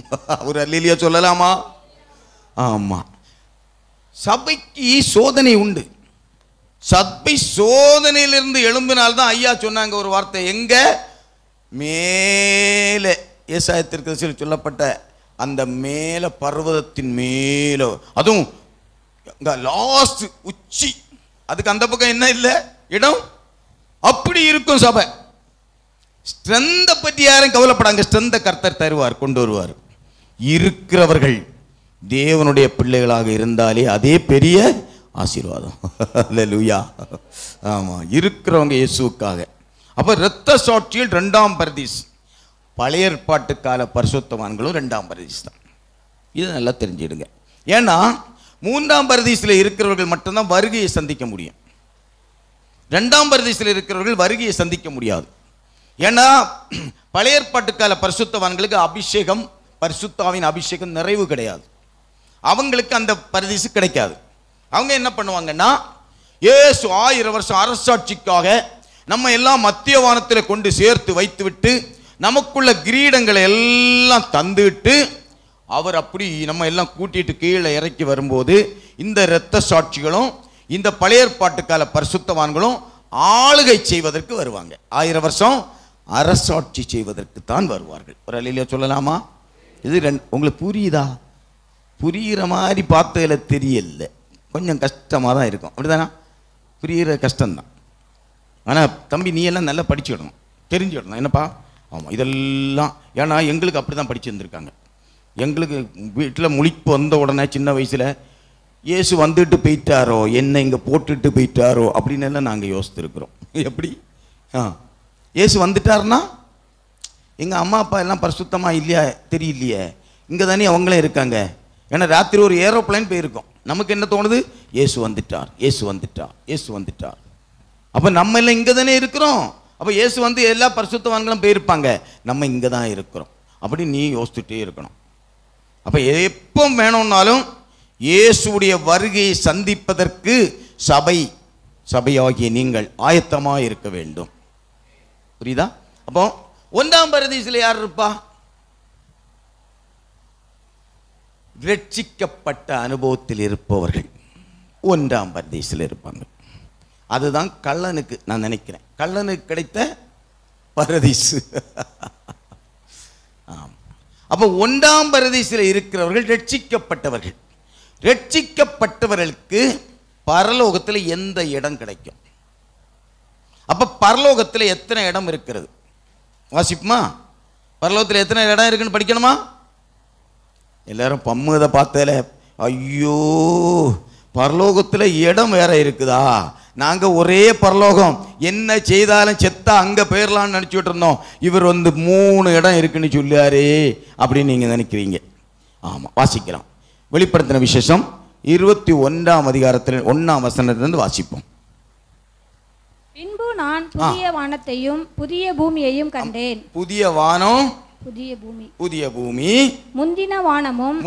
ஒரு அல்லேலூயா சொல்லலாமா? ஆமா. சபைக்கு சோதனை உண்டு. சபை சோதனையிலிருந்து எழும்பினால்தான் ஐயா சொன்னாங்க ஒரு வார்த்தை, எங்க மேலே ஏசாயத்திற்கு சொல்லப்பட்ட அந்த மேல பர்வதத்தின் மேல, அதுவும் லாஸ்ட் உச்சி, அதுக்கு அந்த பக்கம் என்ன இல்லை இடம், அப்படி இருக்கும் சபை. ஸ்ட்ரெந்த பற்றி யாரும் கவலைப்படாங்க, ஸ்ட்ரெந்த கர்த்தர் தருவார், கொண்டு வருவார். இருக்கிறவர்கள் தேவனுடைய பிள்ளைகளாக இருந்தாலே அதே பெரிய ஆசீர்வாதம். அல்லேலூயா. ஆமா, இருக்கிறவங்க இயேசுவுக்காக. அப்ப இரத்த சாட்சியில் 2ஆம் பரதீஸ், பழைய ஏற்பாட்டு கால பரிசுத்தவான்களும் 2ஆம் பரதீஸ் தான். இது நல்லா தெரிஞ்சிடுங்க. ஏன்னா 3ஆம் பரதீசில் இருக்கிறவர்கள் மட்டும்தான் வருகையை சந்திக்க முடியும். 2ஆம் பரதீசில் இருக்கிறவர்கள் வருகையை சந்திக்க முடியாது. ஏன்னா பழைய ஏற்பாட்டு கால பரிசுத்தவான்களுக்கு அபிஷேகம், பரிசுத்தாவின் அபிஷேகம் நிறைவு கிடையாது. அவங்களுக்கு அந்த பரதீசு கிடைக்காது. அவங்க என்ன பண்ணுவாங்கன்னா, இயேசு 1000 வருஷம் அரசாட்சிக்காக நம்ம எல்லாம் மத்திய வானத்தில் கொண்டு சேர்த்து வைத்து விட்டு நமக்குள்ள கிரீடங்களை எல்லாம் தந்துவிட்டு அவர் அப்படி நம்ம எல்லாம் கூட்டிட்டு கீழே இறக்கி வரும்போது இந்த இரத்த சாட்சிகளும் இந்த பழைய ஏற்பாட்டு கால பரிசுத்தவான்களும் ஆளுகை செய்வதற்கு வருவாங்க. 1000 வருஷம் அரசாட்சி செய்வதற்கு தான் வருவார்கள். ஒரு அல்லேலூயா சொல்லலாமா? இது உங்களுக்கு புரியுதா? புரிகிற மாதிரி பார்த்ததில் தெரியல, கொஞ்சம் கஷ்டமாக தான் இருக்கும். அப்படிதானா? புரிகிற கஷ்டம்தான். ஆனால் தம்பி நீ எல்லாம் நல்லா படிச்சுடணும், தெரிஞ்சுடணும். என்னப்பா? ஆமாம், இதெல்லாம் ஏன்னா எங்களுக்கு அப்படி தான் படிச்சுருந்துருக்காங்க. எங்களுக்கு வீட்டில் முழிப்பு வந்த உடனே சின்ன வயசில் இயேசு வந்துட்டு போயிட்டாரோ, என்ன இங்கே போட்டுட்டு போயிட்டாரோ அப்படின்னு எல்லாம் நாங்கள் யோசித்துருக்குறோம். எப்படி? இயேசு வந்துட்டாருன்னா எங்கள் அம்மா அப்பா எல்லாம் பரிசுத்தமாக இல்லையா தெரியலையே, இங்கே தானே அவங்களே இருக்காங்க, ஏன்னா ராத்திரி ஒரு ஏரோப்ளைன் போயிருக்கோம். நமக்கு என்ன தோணுது? இயேசு வந்துட்டார், இயேசு வந்துட்டார், இயேசு வந்துட்டார். அப்போ நம்ம எல்லாம் இங்கே தானே இருக்கிறோம். அப்போ இயேசு வந்து எல்லா பரிசுத்தவான்களும் போயிருப்பாங்க, நம்ம இங்கே தான் இருக்கிறோம். அப்படி நீ யோசிச்சுட்டே இருக்கணும். அப்போ எப்போ வேணும்னாலும் இயேசுடைய வருகையை சந்திப்பதற்கு சபையாகிய நீங்கள் ஆயத்தமாக இருக்க வேண்டும். புரியுதா? அப்போ 1ஆம் பரதீசில் யார் இருப்பா? ரட்சிக்கப்பட்ட அனுபவத்தில் இருப்பவர்கள் 1ஆம் பரதீசில் இருப்பாங்க. அதுதான் கள்ளனுக்கு, நான் நினைக்கிறேன், கள்ளனுக்கு கிடைத்த பரதீசு. அப்போ 1ஆம் பரதீசில் இருக்கிறவர்கள் ரட்சிக்கப்பட்டவர்கள். ரட்சிக்கப்பட்டவர்களுக்கு பரலோகத்தில் எந்த இடம் கிடைக்கும்? அப்ப பரலோகத்தில் எத்தனை இடம் இருக்கிறது? வாசிப்புமா? பரலோகத்தில் எத்தனை இடம் இருக்குன்னு படிக்கணுமா? எல்லாரும் பம்முதை பார்த்தால, ஐயோ பரலோகத்தில் இடம் வேற இருக்குதா? நாங்கள் ஒரே பரலோகம், என்ன செய்தாலும் செத்தா அங்கே போயிடலான்னு நினச்சிட்டு இருந்தோம். இவர் வந்து 3 இடம் இருக்குன்னு சொல்லியாரே அப்படின்னு நீங்கள் நினைக்கிறீங்க. ஆமாம், வாசிக்கலாம். வெளிப்படுத்தின விசேஷம் 21ஆம் அதிகாரத்தில் 1ஆம் வசனத்திலிருந்து வாசிப்போம். பின்பு நான் புதிய வானத்தையும் புதிய பூமியையும் கண்டேன். புதிய வானம், புதிய பூமி, புதிய பூமி, முந்தின வானமும்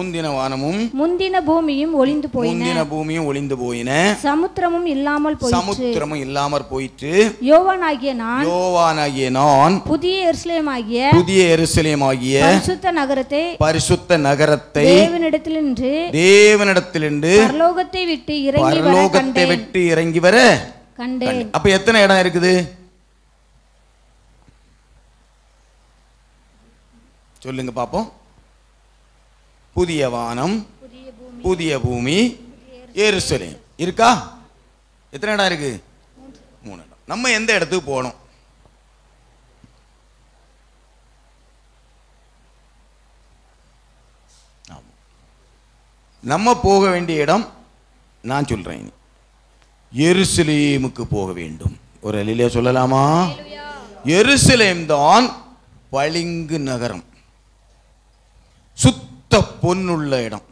முந்தின பூமியும் ஒளிந்து போயின. சமுத்திரமும் இல்லாமல் போயிற்று. யோவானாகிய நான் புதிய எருசலேமாகிய பரிசுத்த நகரத்தை தேவனிடத்திலிருந்து பரலோகத்தை விட்டு இறங்கி வர கண்டேன். அப்ப எத்தனை இடம் இருக்குது சொல்லுங்க பாப்போம். புதிய வானம், புதிய பூமி, எருசலேம் இருக்கா? எத்தனை இடம் இருக்கு? 3 இடம். நம்ம எந்த இடத்துக்கு போகணும்? நம்ம போக வேண்டிய இடம் நான் சொல்றேன், எருசலேமுக்கு போக வேண்டும். ஒரு அல்லேலூயா சொல்லலாமா? எருசலேம் தான் பளிங்கு நகரம், சுத்த பொன்னுள்ள இடம்.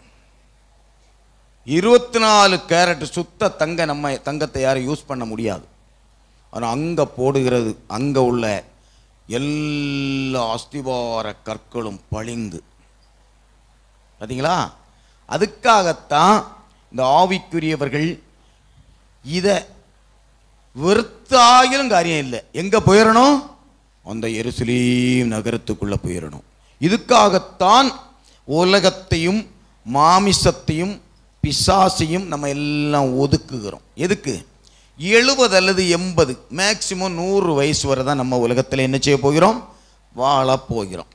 24 கேரட் சுத்த தங்க. நம்ம தங்கத்தை யாரும் யூஸ் பண்ண முடியாது. ஆனால் அங்கே போடுகிறது, அங்கே உள்ள எல்லா அஸ்திவார கற்களும் பளிங்கு. பார்த்தீங்களா? அதுக்காகத்தான் இந்த ஆவிக்குரியவர்கள் இதை வெறுத்தாயிலும் காரியம் இல்லை, எங்கே போயிடணும்? அந்த எருசலேம் நகரத்துக்குள்ளே போயிடணும். இதுக்காகத்தான் உலகத்தையும் மாமிசத்தையும் பிசாசையும் நம்ம எல்லாம் ஒதுக்குகிறோம். எதுக்கு? 70 அல்லது 80 மேக்சிமம் 100 வயசு வரை தான் நம்ம உலகத்தில் என்ன செய்ய போகிறோம்? வாழ போகிறோம்.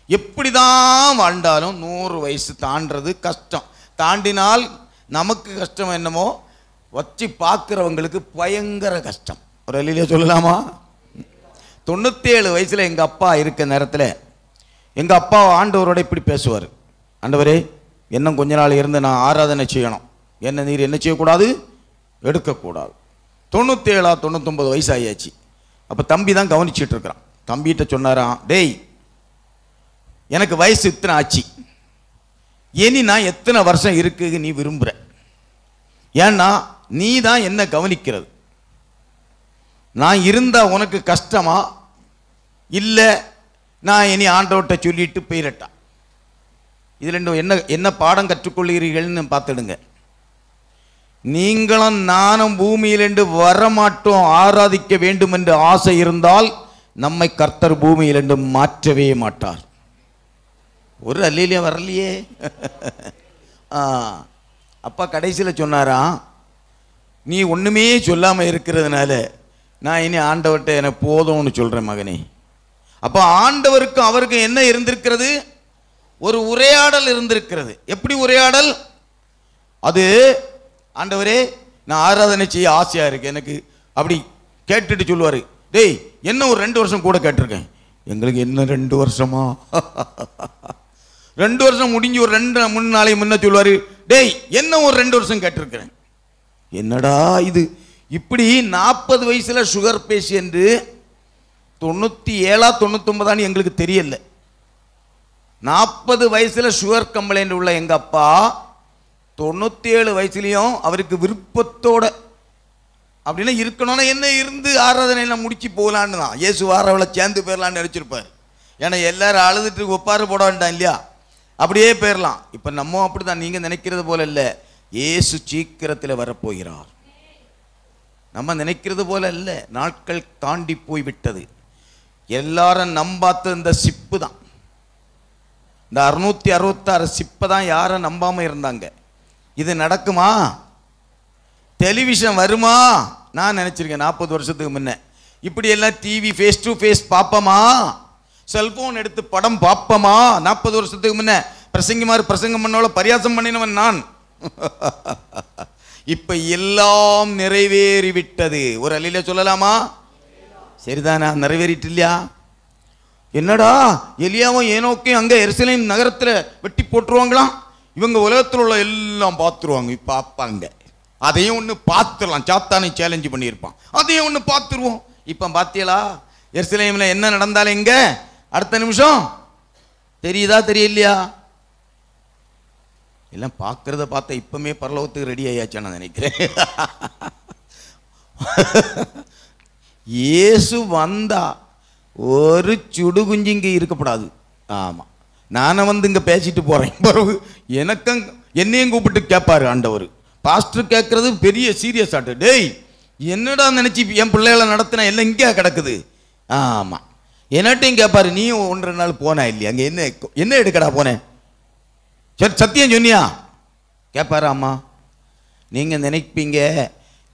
எப்படி தான் வாழ்ந்தாலும் 100 வயசு தாண்டது கஷ்டம். தாண்டினால் நமக்கு கஷ்டம் என்னமோ, வச்சு பார்க்குறவங்களுக்கு பயங்கர கஷ்டம். ஒரு அல்லேலூயா சொல்லலாமா? 97 வயசில் எங்கள் அப்பா இருக்க நேரத்தில் எங்கள் அப்பா ஆண்டவரோட இப்படி பேசுவார், ஆண்டவரே இன்னும் கொஞ்ச நாள் இருந்து நான் ஆராதனை செய்யணும், என்ன நீர் என்ன செய்யக்கூடாது? எடுக்கக்கூடாது. 97 99 வயசு ஆகியாச்சு. அப்போ தம்பி தான் கவனிச்சிட்டு இருக்கிறான். தம்பிகிட்ட சொன்னாராம், டேய் எனக்கு வயசு இத்தனை ஆச்சு, இனி நான் எத்தனை வருஷம் இருக்கு நீ விரும்புகிற? ஏன்னா நீ தான் என்ன கவனிக்கிறது. நான் இருந்தா உனக்கு கஷ்டமா இல்லை நான் இனி ஆண்டவர்கிட்ட சொல்லிட்டு போயிடட்டா? இது ரெண்டும் என்ன பாடம் கற்றுக்கொள்கிறீர்கள்னு பார்த்துடுங்க. நீங்களும் நானும் பூமியிலிருந்து வரமாட்டோம். ஆராதிக்க வேண்டும் என்று ஆசை இருந்தால் நம்மை கர்த்தர் பூமியிலிருந்து மாற்றவே மாட்டார். ஒரு அல்லேலூயா வரலையே. அப்பா கடைசியில் சொன்னாராம், நீ ஒன்றுமே சொல்லாமல் இருக்கிறதுனால நான் இனி ஆண்டவர்கிட்ட எனக்கு போதும்னு சொல்கிறேன் மகனே. அப்போ ஆண்டவருக்கு அவருக்கு என்ன இருந்திருக்கிறது? ஒரு உரையாடல் இருந்திருக்கிறது. எப்படி உரையாடல்? அது ஆண்டவரே நான் ஆராதனை செய்ய ஆசையாக இருக்கு எனக்கு அப்படி கேட்டுட்டு சொல்லுவார், டேய் என்ன ஒரு 2 வருஷம் கூட கேட்டிருக்கேன். எங்களுக்கு என்ன 2 வருஷமா? 2 வருஷம் முடிஞ்சு ஒரு 2-3 நாளைக்கு முன்ன சொல்லுவார், டேய் என்ன ஒரு 2 வருஷம் கேட்டிருக்கிறேன். என்னடா இது? இப்படி 40 வயசுல சுகர் பேஷண்ட் 97 99 எங்களுக்கு தெரியல. 40 வயசுல சுகர் கம்ப்ளைண்ட் உள்ள எங்க அப்பா 97 வயசுலயும் அவருக்கு விருப்பத்தோட அப்படின்னா இருக்கணும்னா என்ன இருந்து ஆராதனையெல்லாம் முடிச்சு போகலான்னு தான் இயேசு வாரவளை சேர்ந்து போயிடலான்னு நினைச்சிருப்பார். ஏன்னா எல்லாரும் அழுதுட்டு ஒப்பாறு போட வேண்டாம் இல்லையா, அப்படியே போயிடலாம். இப்போ நம்ம அப்படிதான், நீங்க நினைக்கிறது போல இல்லை. இயேசு சீக்கிரத்தில் வரப்போகிறார். நம்ம நினைக்கிறது போல இல்லை, நாட்கள் தாண்டி போய் விட்டது. எல்லாரும் நம்பாத்த இந்த சிப்பு தான், இந்த 666 சிப்பை தான் யாரும் நம்பாம இருந்தாங்க. இது நடக்குமா? டெலிவிஷன் வருமா? நான் நினைச்சிருக்கேன் 40 வருஷத்துக்கு முன்ன இப்படி எல்லாம் டிவி ஃபேஸ் டு ஃபேஸ் பார்ப்போமா, செல்போன் எடுத்து படம் பார்ப்போமா? 40 வருஷத்துக்கு முன்ன பிரசங்கிமாறு பிரசங்கம் பண்ணோட பரியாசம் பண்ணினவன் நான். இப்ப எல்லாம் நிறைவேறிவிட்டது. ஒரு அல்லேலூயா சொல்லலாமா? சரிதானா? நிறைவேறிட்டு இல்லையா? என்னடா எலியாவும் ஏனோக்கையும் அங்க எருசலேம் நகரத்துல வெட்டி போட்டுருவாங்களாம், இவங்க உலகத்தில் உள்ள எல்லாம் பார்த்துருவாங்க. இப்ப பார்ப்பாங்க, அதையும் ஒன்று பார்த்துடலாம். சாத்தானை சேலஞ்சு பண்ணியிருப்பான், அதையும் ஒன்று பார்த்துருவோம். இப்போ பார்த்தியலா எருசலேமில் என்ன நடந்தாலும் எங்க அடுத்த நிமிஷம் தெரியுதா தெரியலையா? எல்லாம் பார்க்கறத பார்த்தா இப்பவுமே பரலோகத்துக்கு ரெடி ஆயாச்சு நான் நினைக்கிறேன். இயேசு வந்தா ஒரு சுடு குஞ்சு இங்கே இருக்கப்படாது. ஆமாம், நானே வந்து இங்கே பேசிட்டு போகிறேன். பிறகு எனக்கும் என்னையும் கூப்பிட்டு கேட்பாரு ஆண்டவர். பாஸ்டர் கேட்கறது பெரிய சீரியஸ் ஆட்டு. டேய் என்னடா நினச்சி என் பிள்ளைகளை நடத்தினா எல்லாம் இங்கே கிடக்குது. ஆமாம், என்னட்டையும் கேட்பாரு, நீ 1-2 நாள் போனா இல்லையா அங்கே என்ன எடுக்கடா போனேன், சரி சத்தியம் சொன்னியா கேட்பாரு. அம்மா நீங்கள் நினைப்பீங்க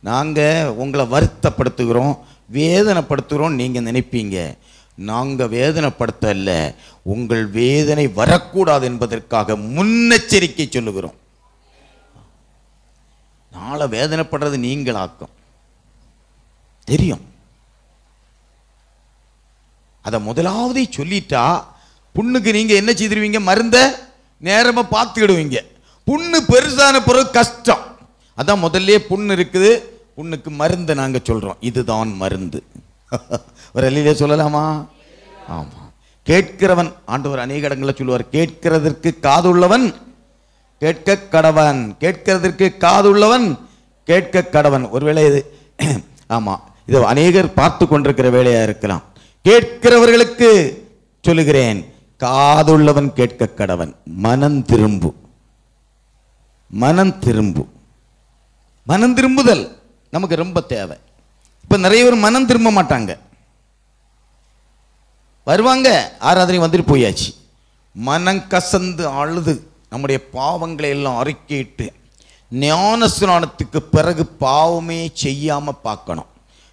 நாங்கள் உங்களை வருத்தப்படுத்துகிறோம் வேதனைப்படுத்துகிறோம், நீங்கள் நினைப்பீங்க நாங்கள் வேதனைப்படுத்தல, உங்கள் வேதனை வரக்கூடாது என்பதற்காக முன்னெச்சரிக்கை சொல்லுகிறோம். நாளை வேதனைப்படுறது நீங்களாக்கும் தெரியும். அதை முதலாவது சொல்லிட்டா புண்ணுக்கு நீங்க என்ன செய்திருவீங்க, மருந்த நேரமா பார்த்துக்கிடுவீங்க. புண்ணு பெருசான பிறகு கஷ்டம். அதான் முதல்ல புண்ணு இருக்குது, புண்ணுக்கு மருந்து நாங்க சொல்றோம், இதுதான் மருந்து. ஒரு அல்லேலூயா சொல்லலாமா? ஆமா. கேட்கிறவன், ஆண்டவர் அநேக இடங்களில் சொல்லுவார், கேட்கிறதற்கு காதுள்ளவன் கேட்க கடவன், கேட்கிறதற்கு காதுள்ளவன் கேட்க கடவன். ஒருவேளை இது ஆமா, இது அநேகர் பார்த்து கொண்டிருக்கிற வேலையா இருக்கலாம். கேட்கிறவர்களுக்கு சொல்லுகிறேன், காதுள்ளவன் கேட்க கடவன். மனம் திரும்பு, மனம் திரும்பு. மனம் திரும்புதல் நமக்கு ரொம்ப தேவை. இப்ப நிறைய பேர் மனம் திரும்ப மாட்டாங்க. வருவாங்க, ஆராதனை வந்துட்டு போயாச்சு, மனம் கசந்து அழுது நம்முடைய பாவங்களை எல்லாம் அறிக்கையிட்டு ஞானஸ்நானத்துக்கு பிறகு பாவமே செய்யாம பார்க்கணும்.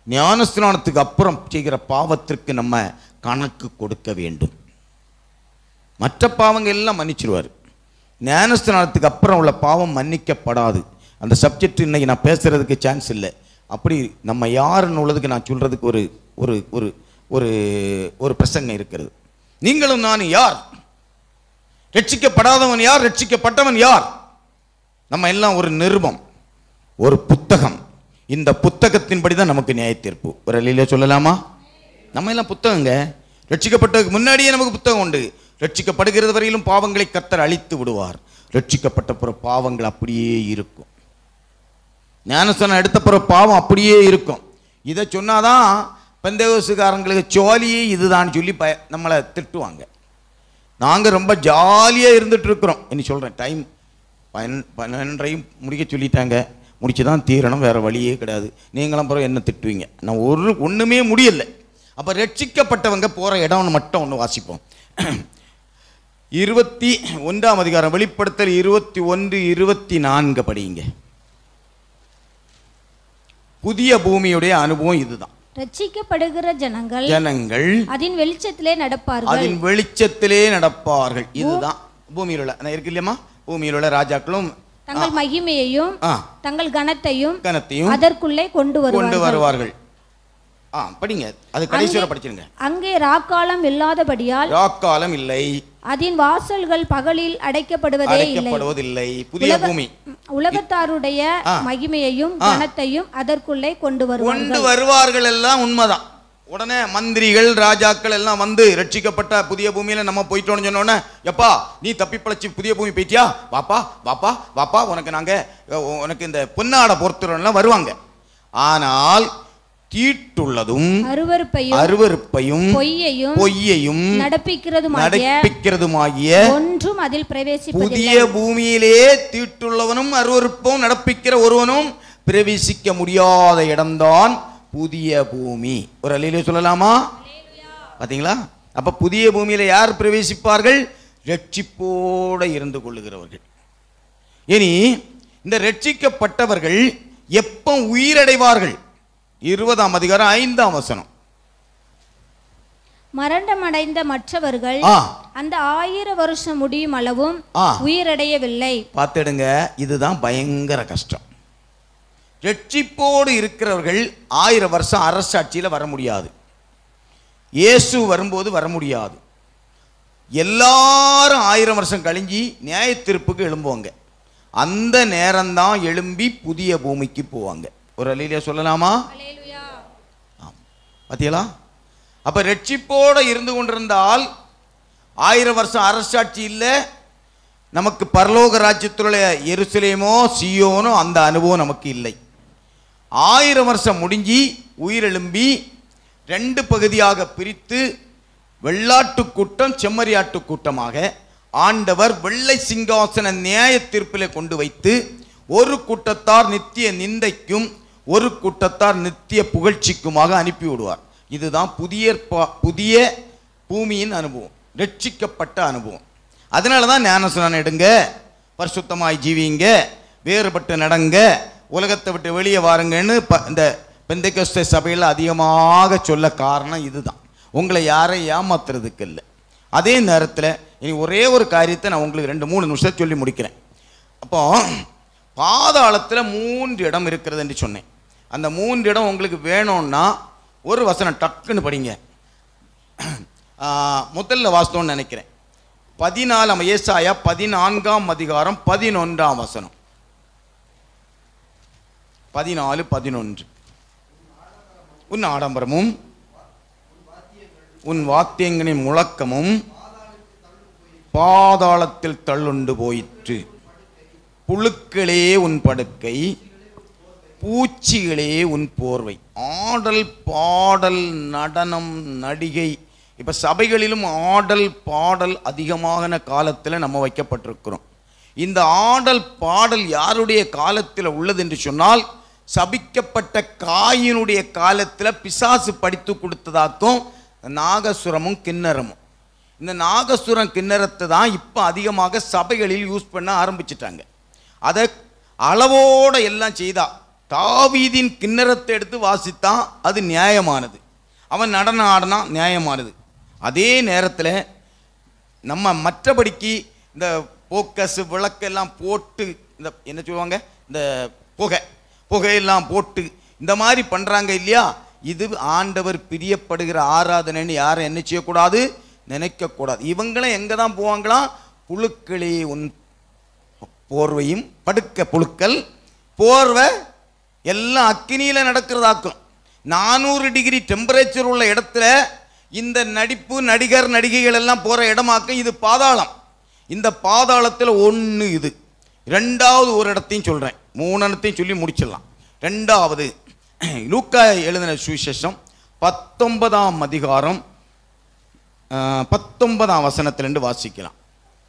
ஞானஸ்நானத்துக்கு அப்புறம் செய்கிற பாவத்திற்கு நம்ம கணக்கு கொடுக்க வேண்டும். மற்ற பாவங்கள் எல்லாம் மன்னிச்சிருவார், ஞானஸ்நானத்துக்கு அப்புறம் உள்ள பாவம் மன்னிக்கப்படாது. அந்த சப்ஜெக்ட் இன்னைக்கு நான் பேசுறதுக்கு சான்ஸ் இல்லை. அப்படி நம்ம யாருன்னு உள்ளதுக்கு நான் சொல்றதுக்கு ஒரு ஒரு ஒரு ஒரு ஒரு பிரசங்கம் இருக்கிறது. நீங்களும் நானும் யார், ரட்சிக்கப்படாதவன் யார், ரட்சிக்கப்பட்டவன் யார்? நம்ம எல்லாம் ஒரு நிருபம், ஒரு புத்தகம். இந்த புத்தகத்தின்படி தான் நமக்கு நியாய தீர்ப்பு. ஒரு அல்லேலூயா சொல்லலாமா? நம்ம எல்லாம் புத்தகங்க. ரட்சிக்கப்பட்டதுக்கு முன்னாடியே நமக்கு புத்தகம் உண்டு. ரட்சிக்கப்படுகிறது வரையிலும் பாவங்களை கர்த்தர் அழித்து விடுவார். ரட்சிக்கப்பட்ட பிற பாவங்கள் அப்படியே இருக்கும். ஞானஸ்நானம் எடுத்த பிற பாவம் அப்படியே இருக்கும். இதை சொன்னாதான் பெந்தேகோஸ்துக்காரங்களுக்கு ஜாலியே இதுதான் சொல்லி நம்மளை திட்டுவாங்க. நாங்கள் ரொம்ப ஜாலியாக இருந்துட்டு இருக்கிறோம். இனி சொல்கிறேன், டைம் 12:30 முடிக்க சொல்லிட்டாங்க. முடிச்சு தான் தீரணும், வேறு வழியே கிடையாது. நீங்களும் பிறகு என்ன திட்டுவீங்க? நான் ஒன்றுமே முடியலை. அப்போ ரட்சிக்கப்பட்டவங்க போகிற இடம்னு மட்டும் ஒன்று வாசிப்போம். 21ஆம் அதிகாரம், வெளிப்படுத்தல் 21-24 படிங்க. புதிய பூமியுடைய அனுபவம் இதுதான். ரட்சிக்கப்படுகிற ஜனங்கள் அதன் வெளிச்சத்திலே நடப்பார்கள். இதுதான் பூமியில் உள்ள இருக்கு இல்லையம்மா, பூமியில் உள்ள ராஜாக்களும் தங்கள் மகிமையையும் தங்கள் கனத்தையும் அதற்குள்ளே கொண்டு வருவார்கள். படிங்க, அது கடைசி வரை படிச்சிருங்க. அங்கே ராக்காலம் இல்லாதபடியால், ராக்காலம் இல்லை, அதன் வாசல்கள் பகலில் அடைக்கப்படுவதில்லை. புதிய பூமி உலகத்தாருடைய மகிமையையும் கனத்தையும் அதற்குள்ளே கொண்டு வருவார்கள். எல்லாம் உண்மைதான். உடனே மந்திரிகள் ராஜாக்கள் எல்லாம் வந்து ரட்சிக்கப்பட்ட புதிய பூமியில நம்ம போயிட்டோம்னு சொன்னோன்னே, எப்பா நீ தப்பி பழச்சி புதிய பூமி போயிட்டியா, வாப்பா வாப்பா வாப்பா உனக்கு இந்த பொன்னாடை பொறுத்துறோம்லாம் வருவாங்க. ஆனால் தீட்டுள்ளதும் அருவருப்பையும் பொய்யையும் நடப்பிக்கிறதுமாகிய ஒன்றும் அதில் பிரவேசிப்பதில்லை. புதிய பூமியிலே தீட்டுள்ளவனும் அருவருப்பும் நடப்பிக்கிற ஒருவனும் பிரவேசிக்க முடியாத இடம்தான் புதிய பூமி. ஒரு அல்லேலூயா சொல்லலாமா? பாத்தீங்களா? அப்ப புதிய பூமியில யார் பிரவேசிப்பார்கள்? ரட்சிப்போட இருந்து கொள்ளுகிறவர்கள். இனி இந்த ரட்சிக்கப்பட்டவர்கள் எப்ப உயிரடைவார்கள்? 20ஆம் அதிகாரம் 5ஆம் வசனம். மரணமடைந்த மற்றவர்கள் அந்த 1000 வருஷம் முடியும் அளவும் உயிரடையவில்லை. பார்த்துடுங்க, இதுதான் பயங்கர கஷ்டம். ரட்சிப்போடு இருக்கிறவர்கள் 1000 வருஷம் அரசாட்சியில் வர முடியாது. இயேசு வரும்போது வர முடியாது. எல்லாரும் 1000 வருஷம் கழிஞ்சி நியாய தீர்ப்புக்கு எழும்புவாங்க. அந்த நேரம்தான் எழும்பி புதிய பூமிக்கு போவாங்க. ஒரு அல்லேலூயா சொல்லலாமா? பாத்தீங்களா? அப்ப ரட்சிப்போட இருந்து கொண்டிருந்தால் 1000 வருஷம் அரசாட்சி இல்லை. நமக்கு பரலோக ராஜ்யத்துள்ள எருசலேமோ சீயோனோ அந்த அனுபவம் நமக்கு இல்லை. 1000 வருஷம் முடிஞ்சி உயிரெழும்பி 2 பகுதியாக பிரித்து வெள்ளாட்டு கூட்டம் செம்மறியாட்டு கூட்டமாக ஆண்டவர் வெள்ளை சிங்காசன நியாய தீர்ப்பிலே கொண்டு வைத்து ஒரு கூட்டத்தார் நித்திய நிந்தைக்கும் ஒரு கூட்டத்தார் நித்திய புகழ்ச்சிக்குமாக அனுப்பி விடுவார். இதுதான் புதிய பூமியின் அனுபவம், ரட்சிக்கப்பட்ட அனுபவம். அதனால தான் ஞானஸ்நானம் எடுங்க, பரிசுத்தமாய் ஜீவிங்க, வேறுபட்டு நடங்க, உலகத்தை விட்டு வெளியே வாருங்கன்னு இந்த பெந்தெகோஸ்தே சபையில் அதிகமாக சொல்ல காரணம் இதுதான். உங்களை யாரையும் ஏமாத்துறதுக்கு இல்லை. அதே நேரத்தில் இனி ஒரே ஒரு காரியத்தை நான் உங்களுக்கு 2-3 நிமிஷம் சொல்லி முடிக்கிறேன். அப்போ பாதாளத்தில் 3 இடம் இருக்கிறது என்று சொன்னேன். அந்த 3 இடம் உங்களுக்கு வேணும்னா ஒரு வசனம் டக்குன்னு படிங்க. முதல்ல வாசித்தோன்னு நினைக்கிறேன். 14 ஏசாயா 14ஆம் அதிகாரம் 11ஆம் வசனம். 14-11. உன் ஆடம்பரமும் உன் வாத்தியங்களின் முழக்கமும் பாதாளத்தில் தள்ளுண்டு போயிற்று. புழுக்களே உன் படுக்கை, பூச்சிகளே உன் போர்வை. ஆடல் பாடல் நடனம் நடிகை, இப்போ சபைகளிலும் ஆடல் பாடல் அதிகமான காலத்தில் நம்ம வைக்கப்பட்டிருக்கிறோம். இந்த ஆடல் பாடல் யாருடைய காலத்தில் உள்ளது என்று சொன்னால், சபிக்கப்பட்ட காயினுடைய காலத்தில் பிசாசு படித்து கொடுத்ததாக்கும் நாகசுரமும் கிண்ணறமும். இந்த நாகசுரம் கிண்ணறத்தை தான் இப்போ அதிகமாக சபைகளில் யூஸ் பண்ண ஆரம்பிச்சிட்டாங்க. அதை அளவோடு எல்லாம் செய்தா. தாவீதின் கிண்ணறத்தை எடுத்து வாசித்தான், அது நியாயமானது. அவன் நடனம் ஆடினா நியாயமானது. அதே நேரத்தில் நம்ம மற்றபடிக்கு இந்த போக்கஸ் விளக்கெல்லாம் போட்டு, இந்த என்ன சொல்லுவாங்க, இந்த புகையெல்லாம் போட்டு இந்த மாதிரி பண்ணுறாங்க இல்லையா? இது ஆண்டவர் பிரியப்படுகிற ஆராதனைன்னு யாரும் என்ன செய்யக்கூடாது, நினைக்கக்கூடாது. இவங்களும் எங்கே தான் போவாங்களாம்? புழுக்களே உன் போர்வையும், படுக்க புழுக்கள் போர்வை எல்லாம் அக்கினியில் நடக்கிறதாக்கும். 400 டிகிரி டெம்பரேச்சர் உள்ள இடத்துல இந்த நடிப்பு நடிகர் நடிகைகள் எல்லாம் போகிற இடமாக்கும். இது பாதாளம். இந்த பாதாளத்தில் ஒன்று இது. 2வது ஒரு இடத்தையும் சொல்கிறேன், 3 இடத்தையும் சொல்லி முடிச்சிடலாம். 2வது லூக்கா எழுதின சுவிசேஷம் 19ஆம் அதிகாரம் 19ஆம் வசனத்திலிருந்து வாசிக்கலாம்.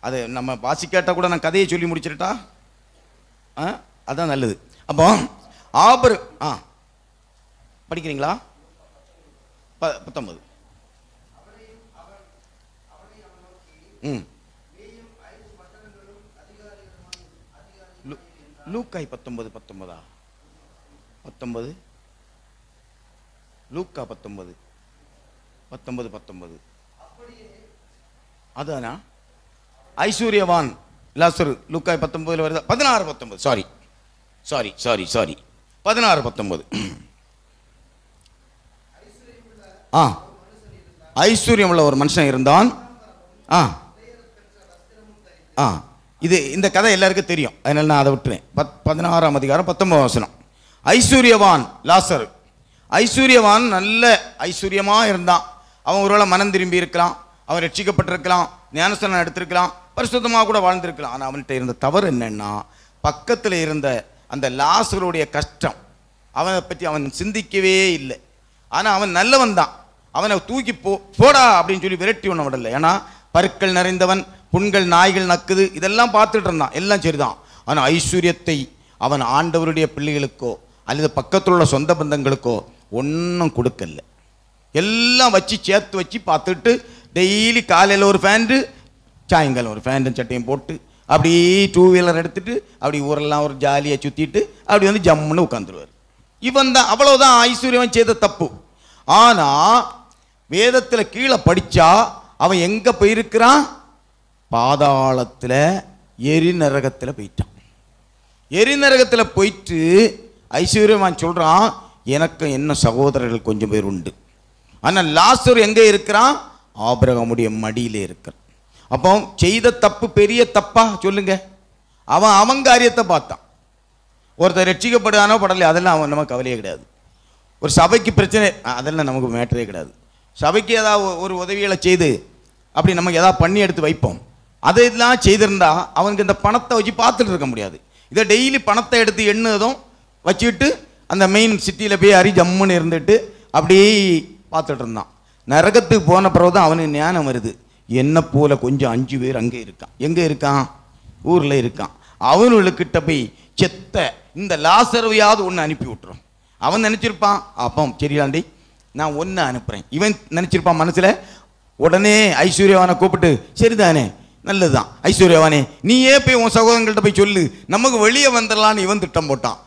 அது நம்ம வாசிக்காட்டா கூட நான் கதையை சொல்லி முடிச்சிட்டா அதான் நல்லது. அப்போ படிக்கிறீங்களா? 19. லூக்காய் 19 லூக்கா 19 அதானா? ஐஸ்வர்யவான் லாசரு லூக்காய் 19 வருதா? 16-19. சாரி 16-19. ஐஸ்வர்யம் உள்ள ஒரு மனுஷன் இருந்தான். இது இந்த கதை எல்லாருக்கும் தெரியும், அதனால நான் அதை விட்டுறேன். 16ஆம் அதிகாரம் 19ஆம் வசனம். ஐஸ்வர்யவான் லாசரு ஐஸ்வர்யவான் நல்ல ஐஸ்வர்யமாக இருந்தான். அவன் ஒருவேளை மனம் திரும்பி இருக்கலாம், அவன் ரட்சிக்கப்பட்டிருக்கலாம், ஞானஸ்தானம் எடுத்திருக்கலாம், பரிசுத்தமாக கூட வாழ்ந்திருக்கலாம். ஆனால் அவன்கிட்ட இருந்த தவறு என்னன்னா, பக்கத்தில் இருந்த அந்த லாசருடைய கஷ்டம் அவனை பற்றி அவன் சிந்திக்கவே இல்லை. ஆனால் அவன் நல்லவன் தான். அவனை தூக்கி போடா அப்படின்னு சொல்லி விரட்டி ஒன்று விடலை. ஏன்னா பருக்கள் நிறைந்தவன், புண்கள் நாய்கள் நக்குது, இதெல்லாம் பார்த்துட்டு இருந்தான். எல்லாம் சரிதான். ஆனால் ஐஸ்வர்யத்தை அவன் ஆண்டவருடைய பிள்ளைகளுக்கோ அல்லது பக்கத்தில் உள்ள சொந்த பந்தங்களுக்கோ ஒன்றும் கொடுக்கல. எல்லாம் வச்சு சேர்த்து வச்சு பார்த்துட்டு டெய்லி காலையில் ஒரு ஃபேண்டு, சாயங்காலம் ஒரு ஃபேண்டும் சட்டையும் போட்டு அப்படி 2 வீலர் எடுத்துட்டு அப்படி ஊரெல்லாம் ஒரு ஜாலியாக சுற்றிட்டு அப்படி வந்து ஜம்முன்னு உட்காந்துருவார். இவன் தான், அவ்வளோதான் ஐஸ்வர்யவன் செய்த தப்பு. ஆனால் வேதத்தில் கீழே படித்தா அவன் எங்கே போயிருக்கிறான்? பாதாளத்தில், எரிநரகத்தில் போயிட்டான். எரிநரகத்தில் போயிட்டு ஐஸ்வர்யவான் சொல்கிறான், எனக்கு என்ன சகோதரர்கள் கொஞ்சம் பேர் உண்டு. ஆனால் லாசர் எங்கே இருக்கிறான்? ஆபிரகாமுடைய மடியிலே இருக்கிறான். அப்போ செய்த தப்பு பெரிய தப்பா சொல்லுங்க? அவன் காரியத்தை பார்த்தான். ஒருத்தர் ரட்சிக்கப்படுதானோ படலை, அதெல்லாம் அவன் நம்ம கவலையே கிடையாது. ஒரு சபைக்கு பிரச்சனை, அதெல்லாம் நமக்கு மேட்டரே கிடையாது. சபைக்கு ஏதாவது ஒரு உதவிகளை செய்து அப்படி நமக்கு ஏதாவது பண்ணி எடுத்து வைப்போம். அதெல்லாம் செய்திருந்தா அவனுக்கு இந்த பணத்தை வச்சு பார்த்துட்டு இருக்க முடியாது. இதை டெய்லி பணத்தை எடுத்து எண்ணதும் வச்சுக்கிட்டு அந்த மெயின் சிட்டியில் போய் ஜம்முன்னு இருந்துட்டு அப்படியே பார்த்துட்டு இருந்தான். நரகத்துக்கு போன பிறகு தான் அவனுக்கு ஞானம் வருது. என்ன போல கொஞ்சம் 5 பேர் அங்கே இருக்கான். எங்கே இருக்கான்? ஊரில் இருக்கான். அவனுக்கிட்ட போய் செத்த இந்த லாசரவையாவது ஒன்று அனுப்பி விட்டுரும். அவன் நினச்சிருப்பான், அப்போ சரியாண்டி நான் ஒன்று அனுப்புகிறேன். இவன் நினச்சிருப்பான் மனசில். உடனே ஐஸ்வர்யவானை கூப்பிட்டு, சரிதானே, நல்லதுதான் ஐஸ்வர்யவானே, நீயே போய் உன் சகோதரங்கள்ட்ட போய் சொல்லு, நமக்கு வெளியே வந்துடலான்னு இவன் திட்டம் போட்டான்.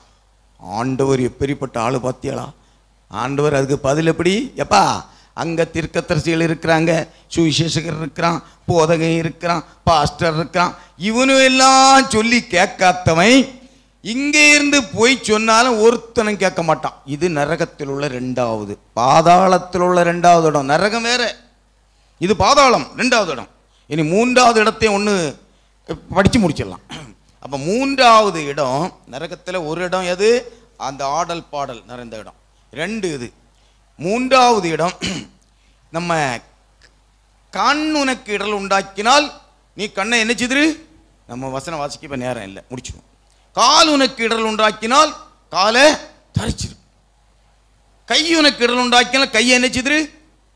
ஆண்டவர் எப்படிப்பட்ட ஆளு பார்த்தியாளா? ஆண்டவர் அதுக்கு பதில் எப்படி? எப்பா, அங்கே தீர்க்கதரிசிகள் இருக்கிறாங்க, சுவிசேஷகர் இருக்கிறான், போதகன் இருக்கிறான், பாஸ்டர் இருக்கிறான், இவனு எல்லாம் சொல்லி கேட்காதவன் இங்கே இருந்து போய் சொன்னாலும் ஒருத்தனும் கேட்க மாட்டான். இது நரகத்தில் உள்ள 2வது, பாதாளத்தில் உள்ள 2வது இடம். நரகம் வேற, இது பாதாளம் 2வது இடம். இனி 3வது இடத்தையும் ஒன்று படித்து முடிச்சிடலாம். அப்போ 3வது இடம் நரகத்தில் ஒரு இடம் எது? அந்த ஆடல் பாடல் நிறைந்த இடம். 2 இது. 3வது இடம், நம்ம கண் உனக்கு இடல் உண்டாக்கினால் நீ கண்ணை என்ன செய்திரு? நம்ம வசனம் வாசிக்க இப்போ நேரம் இல்லை, முடிச்சிடும். கால் உனக்கு இடல் உண்டாக்கினால் காலை தரிச்சிரு. கை உனக்கு இடல் உண்டாக்கினால் கையை என்ன செய்திரு?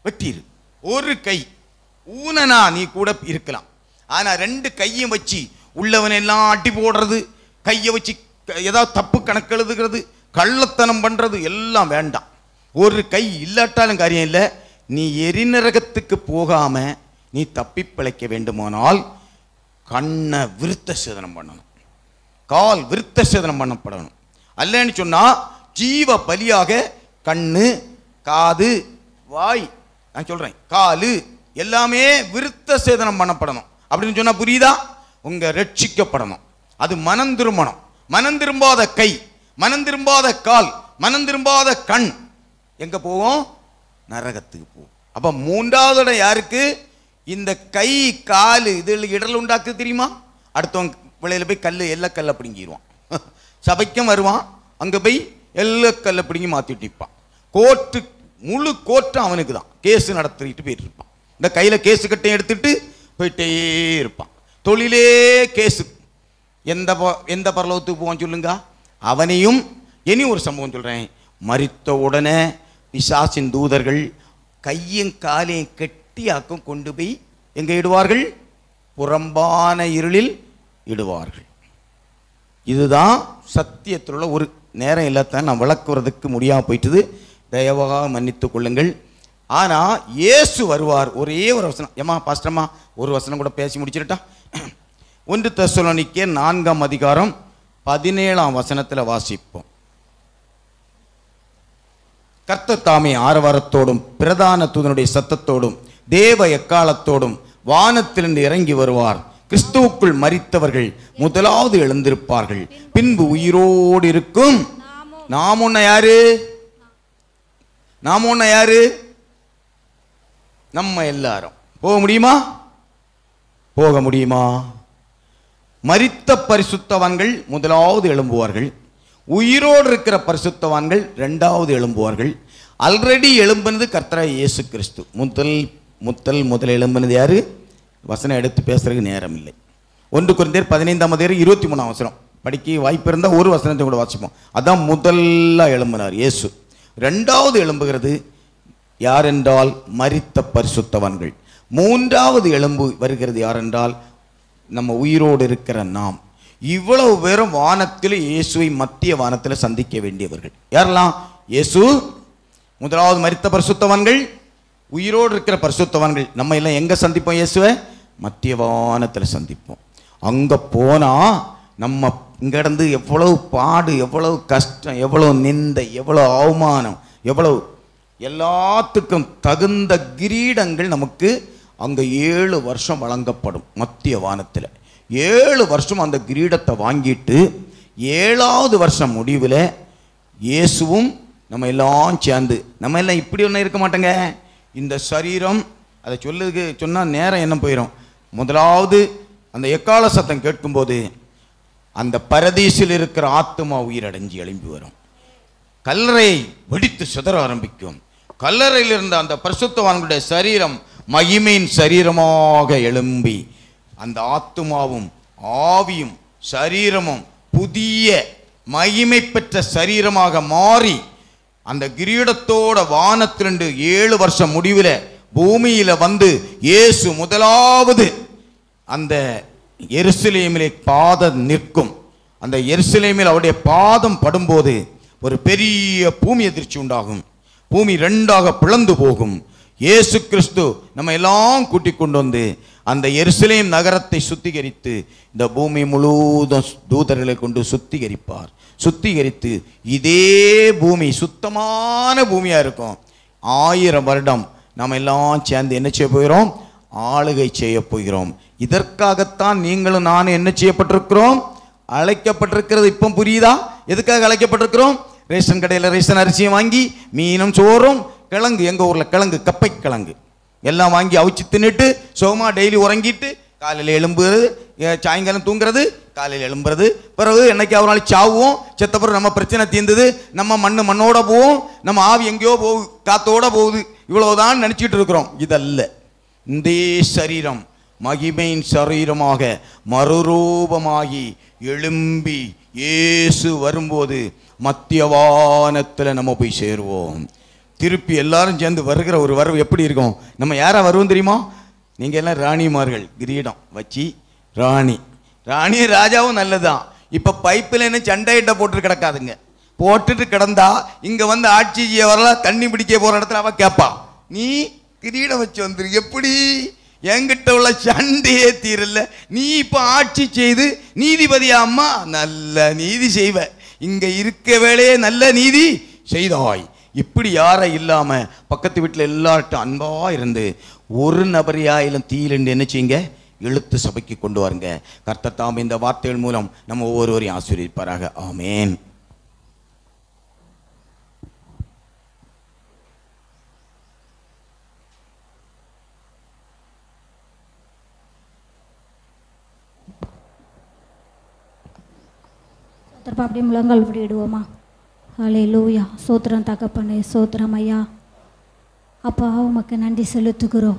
வெட்டிரு. ஒரு கை ஊனனா நீ கூட இருக்கலாம். ஆனால் 2 கையும் வச்சு உள்ளவனெல்லாம் அட்டி போடுறது, கையை வச்சு ஏதாவது தப்பு கணக்கு எழுதுகிறது, கள்ளத்தனம் பண்ணுறது எல்லாம் வேண்டாம். ஒரு கை இல்லாட்டாலும் காரியம் இல்லை. நீ எரிநரகத்துக்கு போகாம நீ தப்பி பிழைக்க வேண்டுமானால் கண்ணை விருத்த சேதனம் பண்ணணும், கால் விருத்த சேதனம் பண்ணப்படணும். அல்லன்னு சொன்னா ஜீவ பலியாக கண்ணு, காது, வாய், நான் சொல்றேன் காலு எல்லாமே விருத்த சேதனம் பண்ணப்படணும். அப்படின்னு சொன்னா புரியுதா? உங்க ரட்சிக்கப்படணும். அது மனம் திரும்பணும். மனம் திரும்பாத கை, மனம் திரும்பாத கால், மனம் திரும்பாத கண் எங்க போவோம்? நரகத்துக்கு போவோம். அப்ப 3வது இடம் யாருக்கு? இந்த கை காலு இதில் இடல் உண்டாக்கு தெரியுமா? அடுத்தவங்க விளையில போய் எல்லக்கல்ல பிடுங்கிடுவான். சபைக்கும் வருவான், அங்க போய் எல்லக்கல்ல பிடுங்கி மாத்திட்டு நிற்பான். கோர்ட்டு, முழு கோர்ட்டும் அவனுக்கு தான். கேஸ் நடத்திட்டு போயிட்டு இருப்பான். இந்த கையில கேஸு கட்டையும் எடுத்துட்டு போயிட்டே இருப்பான். தொழிலே கேஸு. எந்த பரலோகத்துக்கு போவான் சொல்லுங்க? அவனையும். இனி ஒரு சம்பவம் சொல்றேன். மரித்த உடனே பிசாசின் தூதர்கள் கையும் காலையும் கெட்டியாக்கும் கொண்டு போய் எங்க இடுவார்கள்? புறம்பான இருளில் இடுவார்கள். இதுதான் சத்தியத்தில் உள்ள ஒரு நேரம் இல்லாதான் நான் விளக்குறதுக்கு முடியாம போயிட்டது, தயவாக மன்னித்துக் கொள்ளுங்கள். ஆனா இயேசு வருவார். ஒரே ஒரு வசனம், ஏமா பாஸ்டர்மா ஒரு வசனம் கூட பேசி முடிச்சிருட்டா. 1 தெசலோனிக்கேயர் 4ஆம் அதிகாரம் 17ஆம் வசனத்தில் வாசிப்போம். கர்த்தர் தாமே ஆரவாரத்தோடும் பிரதான தூதனுடைய சத்தத்தோடும் தேவ எக்காலத்தோடும் வானத்திலிருந்து இறங்கி வருவார். கிறிஸ்துவுக்குள் மரித்தவர்கள் முதலாவது எழுந்திருப்பார்கள். பின்பு உயிரோடு இருக்கும் நாம் ஒன்ன யாரு? நாம் ஒன்ன யாரு? நம்ம எல்லாரும் போக முடியுமா? போக முடியுமா? மரித்த பரிசுத்தவான்கள் முதலாவது எழும்புவார்கள். உயிரோடு இருக்கிற பரிசுத்தவான்கள் 2வது எழும்புவார்கள். ஆல்ரெடி எழும்பினது கர்த்தராகிய இயேசு கிறிஸ்து. முதல் எழும்பினது யாரு? வசனம் எடுத்து பேசுறதுக்கு நேரம் இல்லை. 1 கொரிந்தியர் 15:23 படிக்க வாய்ப்பு இருந்தால் ஒரு வசனத்தை கூட வாசிப்போம். அதான் முதல்ல எழும்பினார் இயேசு. ரெண்டாவது எழும்புகிறது யார் என்றால் மரித்த பரிசுத்தவான்கள். மூன்றாவது எழும்பு வருகிறது யார் என்றால் நம்ம உயிரோடு இருக்கிற நாம். இவ்வளவு பேரும் வானத்தில் இயேசுவை மத்திய வானத்தில் சந்திக்க வேண்டியவர்கள். யாரெல்லாம்? இயேசு, முதலாவது மரித்த பரிசுத்தவான்கள், உயிரோடு இருக்கிற பரிசுத்தவான்கள். நம்ம எல்லாம் எங்க சந்திப்போம்? இயேசுவை மத்திய வானத்தில் சந்திப்போம். அங்க போனா நம்ம இங்கிருந்து எவ்வளவு பாடு, எவ்வளவு கஷ்டம், எவ்வளவு நிந்தை, எவ்வளவு அவமானம், எவ்வளவு எல்லாத்துக்கும் தகுந்த கிரீடங்கள் நமக்கு அங்க 7 வருஷம் வழங்கப்படும் மத்திய வானத்தில். 7 வருஷம் அந்த கிரீடத்தை வாங்கிட்டு 7வது வருஷம் முடிவில் இயேசுவும் நம்ம எல்லாம் சேர்ந்து, நம்ம எல்லாம் இப்படி ஒன்றும் இருக்க மாட்டேங்க. இந்த சரீரம் அதை சொன்னால் நேரம் என்ன போயிடும். முதலாவது அந்த எக்கால சத்தம் கேட்கும்போது அந்த பரதீசில் இருக்கிற ஆத்துமா உயிரடைஞ்சு எழும்பி வரும். கல்லறை வெடித்து சிதற ஆரம்பிக்கும். கல்லறையில் இருந்த அந்த பரிசுத்தவான்களுடைய சரீரம் மகிமையின் சரீரமாக எழும்பி அந்த ஆத்துமாவும் ஆவியும் சரீரமும் புதிய மகிமை பெற்ற சரீரமாக மாறி அந்த கிரீடத்தோட வானத்திலிருந்து 7 வருஷம் முடிவில் பூமியில வந்து இயேசு முதலாவது அந்த எருசலேமிலே பாதம் நிற்கும். அந்த எருசலேமில் அவருடைய பாதம் படும்போது ஒரு பெரிய பூமி அதிர்ச்சி உண்டாகும். பூமி 2ஆக பிளந்து போகும். இயேசு கிறிஸ்து நம்ம எல்லாம் கூட்டிக் கொண்டு வந்து அந்த எருசலேம் நகரத்தை சுத்திகரித்து இந்த பூமி முழுவதும் தூதர்களை கொண்டு சுத்திகரிப்பார். சுத்திகரித்து இதே பூமி சுத்தமான பூமியா இருக்கும். 1000 வருடம் நம்ம எல்லாம் சேர்ந்து என்ன செய்ய போகிறோம்? ஆளுகை செய்ய போகிறோம். இதற்காகத்தான் நீங்களும் நானும் என்ன செய்யப்பட்டிருக்கிறோம்? அழைக்கப்பட்டிருக்கிறது. இப்போ புரியுதா எதுக்காக அழைக்கப்பட்டிருக்கிறோம்? ரேஷன் கடையில் ரேஷன் அரிசியும் வாங்கி மீனும் சோறும் கிழங்கு, எங்கள் ஊரில் கிழங்கு, கப்பை கிழங்கு எல்லாம் வாங்கி அவிச்சு தின்னுட்டு சோமா டெய்லி உறங்கிட்டு காலையில் எழும்புறது, சாயங்காலம் தூங்குறது, காலையில் எழும்புறது. பிறகு என்னைக்கு ஒரு நாள் சாவுவோம். செத்த பிறகு நம்ம பிரச்சனை தீர்ந்தது, நம்ம மண்ணோட போவோம், நம்ம ஆவி எங்கேயோ போகுது, காத்தோட போகுது. இவ்வளவுதான் நினச்சிட்டு இருக்கிறோம். இதல்ல. இந்த சரீரம் மகிமையின் சரீரமாக மறுரூபமாகி எழும்பி இயேசு வரும்போது மத்திய வானத்தில் நம்ம போய் சேருவோம். திருப்பி எல்லாரும் சேர்ந்து வருகிற ஒரு வரவு எப்படி இருக்கும்? நம்ம யாரா வருவோம் தெரியுமா? நீங்கள் எல்லாம் ராணிமார்கள், கிரீடம் வச்சு ராணி ராஜாவும் நல்லதுதான். இப்போ பைப்பில் என்ன சண்டையிட்ட போட்டு கிடக்காதுங்க. போட்டுட்டு கிடந்தா இங்கே வந்து ஆட்சி செய்ய வரல, தண்ணி பிடிக்க போகிற இடத்துல அவ கேட்பா, நீ கிரீடம் வச்சு வந்துரு, எப்படி என்கிட்ட உள்ள சண்டையே தீரல, நீ இப்போ ஆட்சி செய்து நீதிபதியா அம்மா நல்ல நீதி செய்வ, இங்க இருக்க வேலையே நல்ல நீதி செய்தாய். இப்படி யாரை இல்லாம பக்கத்து வீட்டில் எல்லார்ட்டும் அன்பா இருந்து ஒரு நபரையாயிலும் தீயிலிருந்து என்ன செய்யுங்க? இழுத்து சபைக்கு கொண்டு வாருங்க. கர்த்தர் தாம் இந்த வார்த்தைகள் மூலம் நம்ம ஒவ்வொருவரையும் ஆசீர்வதிப்பாராக. ஆமென். அப்படியே முழங்கால் விடுவோமா? ஹல்லேலூயா. சோத்திரம் தகப்பனே, சோத்திரம் ஐயா. அப்பா உமக்கு நன்றி செலுத்துகிறோம்,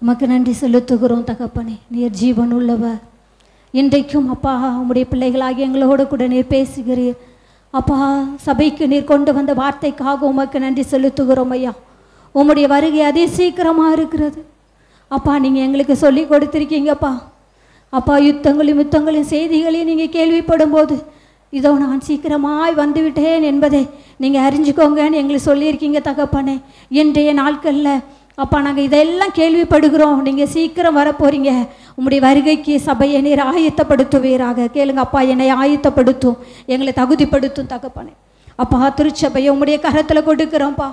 உமக்கு நன்றி செலுத்துகிறோம் தகப்பனே. நீர் ஜீவன் உள்ளவர். இன்றைக்கும் அப்பா உம்முடைய பிள்ளைகளாகி எங்களோடு கூட நீர் பேசுகிறீர் அப்பா. சபைக்கு நீர் கொண்டு வந்த வார்த்தைக்காக உமக்கு நன்றி செலுத்துகிறோம் ஐயா. உம்முடைய வருகை அதே சீக்கிரமாக இருக்கிறது அப்பா. நீங்கள் எங்களுக்கு சொல்லி கொடுத்துருக்கீங்கப்பா அப்பா. யுத்தங்களின் செய்திகளையும் நீங்கள் கேள்விப்படும் போது இதோ நான் சீக்கிரமாய் வந்துவிட்டேன் என்பதை நீங்கள் அறிஞ்சுக்கோங்கன்னு எங்களுக்கு சொல்லியிருக்கீங்க தகப்பனே. இன்றைய நாட்களில் அப்பா நாங்கள் இதெல்லாம் கேள்விப்படுகிறோம். நீங்கள் சீக்கிரம் வரப்போகிறீங்க. உம்முடைய வருகைக்கு சபையை நீர் ஆயத்தப்படுத்துவீராக. கேளுங்க அப்பா, என்னை ஆயத்தப்படுத்தும், எங்களை தகுதிப்படுத்தும் தகப்பனே. அப்பா திருச்சபையை உம்முடைய கரத்தில் கொடுக்குறோம்ப்பா,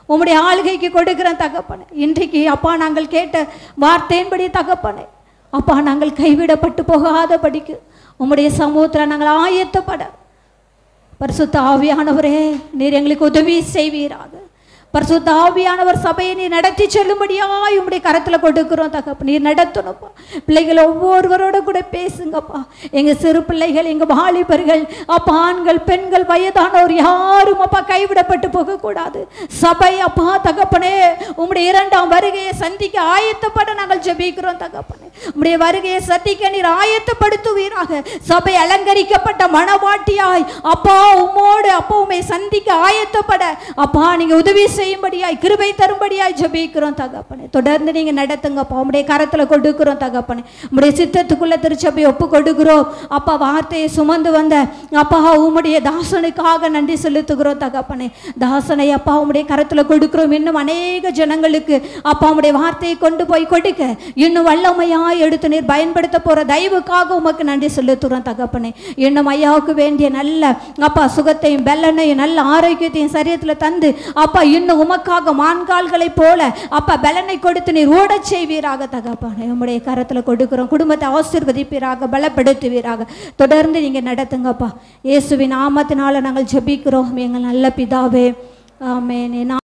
உம்முடைய ஆளுகைக்கு கொடுக்குறோம் தகப்பனே. இன்றைக்கு அப்பா நாங்கள் கேட்ட வார்த்தையின்படி தகப்பனே அப்பா நாங்கள் கைவிடப்பட்டு போகாத படிக்கு உம்முடைய சமூகத்தில் நாங்கள் ஆயத்தப்பட பரிசுத்த ஆவியானவரே நீர் எங்களுக்கு உதவி செய்வீராக. பரிசுத்த ஆவியானவர் சபையை நீ நடத்தி செல்லும்படியாய் உம்முடைய கரத்துல கொடுக்கிறோம் தகப்பனே. நீர் நடத்தணும்ப்பா. பிள்ளைகள் ஒவ்வொருவரோட கூட பேசுங்கப்பா. எங்க சிறு பிள்ளைகள், எங்க வாலிபர்கள், அப்பா ஆண்கள், பெண்கள், வயதானோர் யாரும் அப்பா கைவிடப்பட்டு போக கூடாது. சபை அப்பா தகப்பனே உம்முடைய இரண்டாம் வருகையை சந்திக்க ஆயத்தப்பட நாங்கள் ஜெபிக்கிறோம் தகப்பனே. உம்முடைய வருகையை சந்திக்க நீர் ஆயத்தப்படுத்துவீராக. சபை அலங்கரிக்கப்பட்ட மணவாட்டியாய் அப்பா உம்மோடு அப்பா உம்மை சந்திக்க ஆயத்தப்பட அப்பா நீங்க உதவி செய்யும்படியாய் கிருபை தரும்படியாய் ஜெபிக்கிறோம் தகப்பனே. தொடர்ந்து நீங்க நடத்துங்கப்பா. உம்முடைய கரத்துல கொடுக்கிறோம் தகப்பனே. உம்முடைய சித்தத்துக்குள்ள திருச்சபை ஒப்பு கொடுக்கிறோம் அப்பா. வார்த்தையை சுமந்து வந்த அப்பா உம்முடைய தாசனுக்காக நன்றி செலுத்துகிறோம் தகப்பனே. தாசனை அப்பா உம்முடைய கரத்துல கொடுக்கிறோம். இன்னும் அநேக ஜனங்களுக்கு அப்பா உம்முடைய வார்த்தையை கொண்டு போய் கொடுக்க இன்னும் வல்லமையாய் எடுத்து நீர் பயன்படுத்த போற தயவுக்காக உமக்கு நன்றி செலுத்துகிறோம் தகப்பனே. இன்னும் ஐயாவுக்கு வேண்டிய நல்ல அப்பா சுகத்தையும் பலனையும் நல்ல ஆரோக்கியத்தையும் சரீரத்தில் தந்து அப்பா இன்னும் உமக்காக மான்கால்களை போல அப்பா பலனை கொடுத்து நீர் ஓடச் செய்வீராக தகப்பனே. உம்முடைய கரத்துல கொடுக்கிறோம். குடும்பத்தை ஆசீர்வதிப்பீராக, பலப்படுத்துவீராக. தொடர்ந்து நீங்க நடத்துங்கப்பா. இயேசுவின் நாமத்தினால நாங்கள் ஜெபிக்கிறோம் எங்கள் நல்ல பிதாவே. ஆமென்.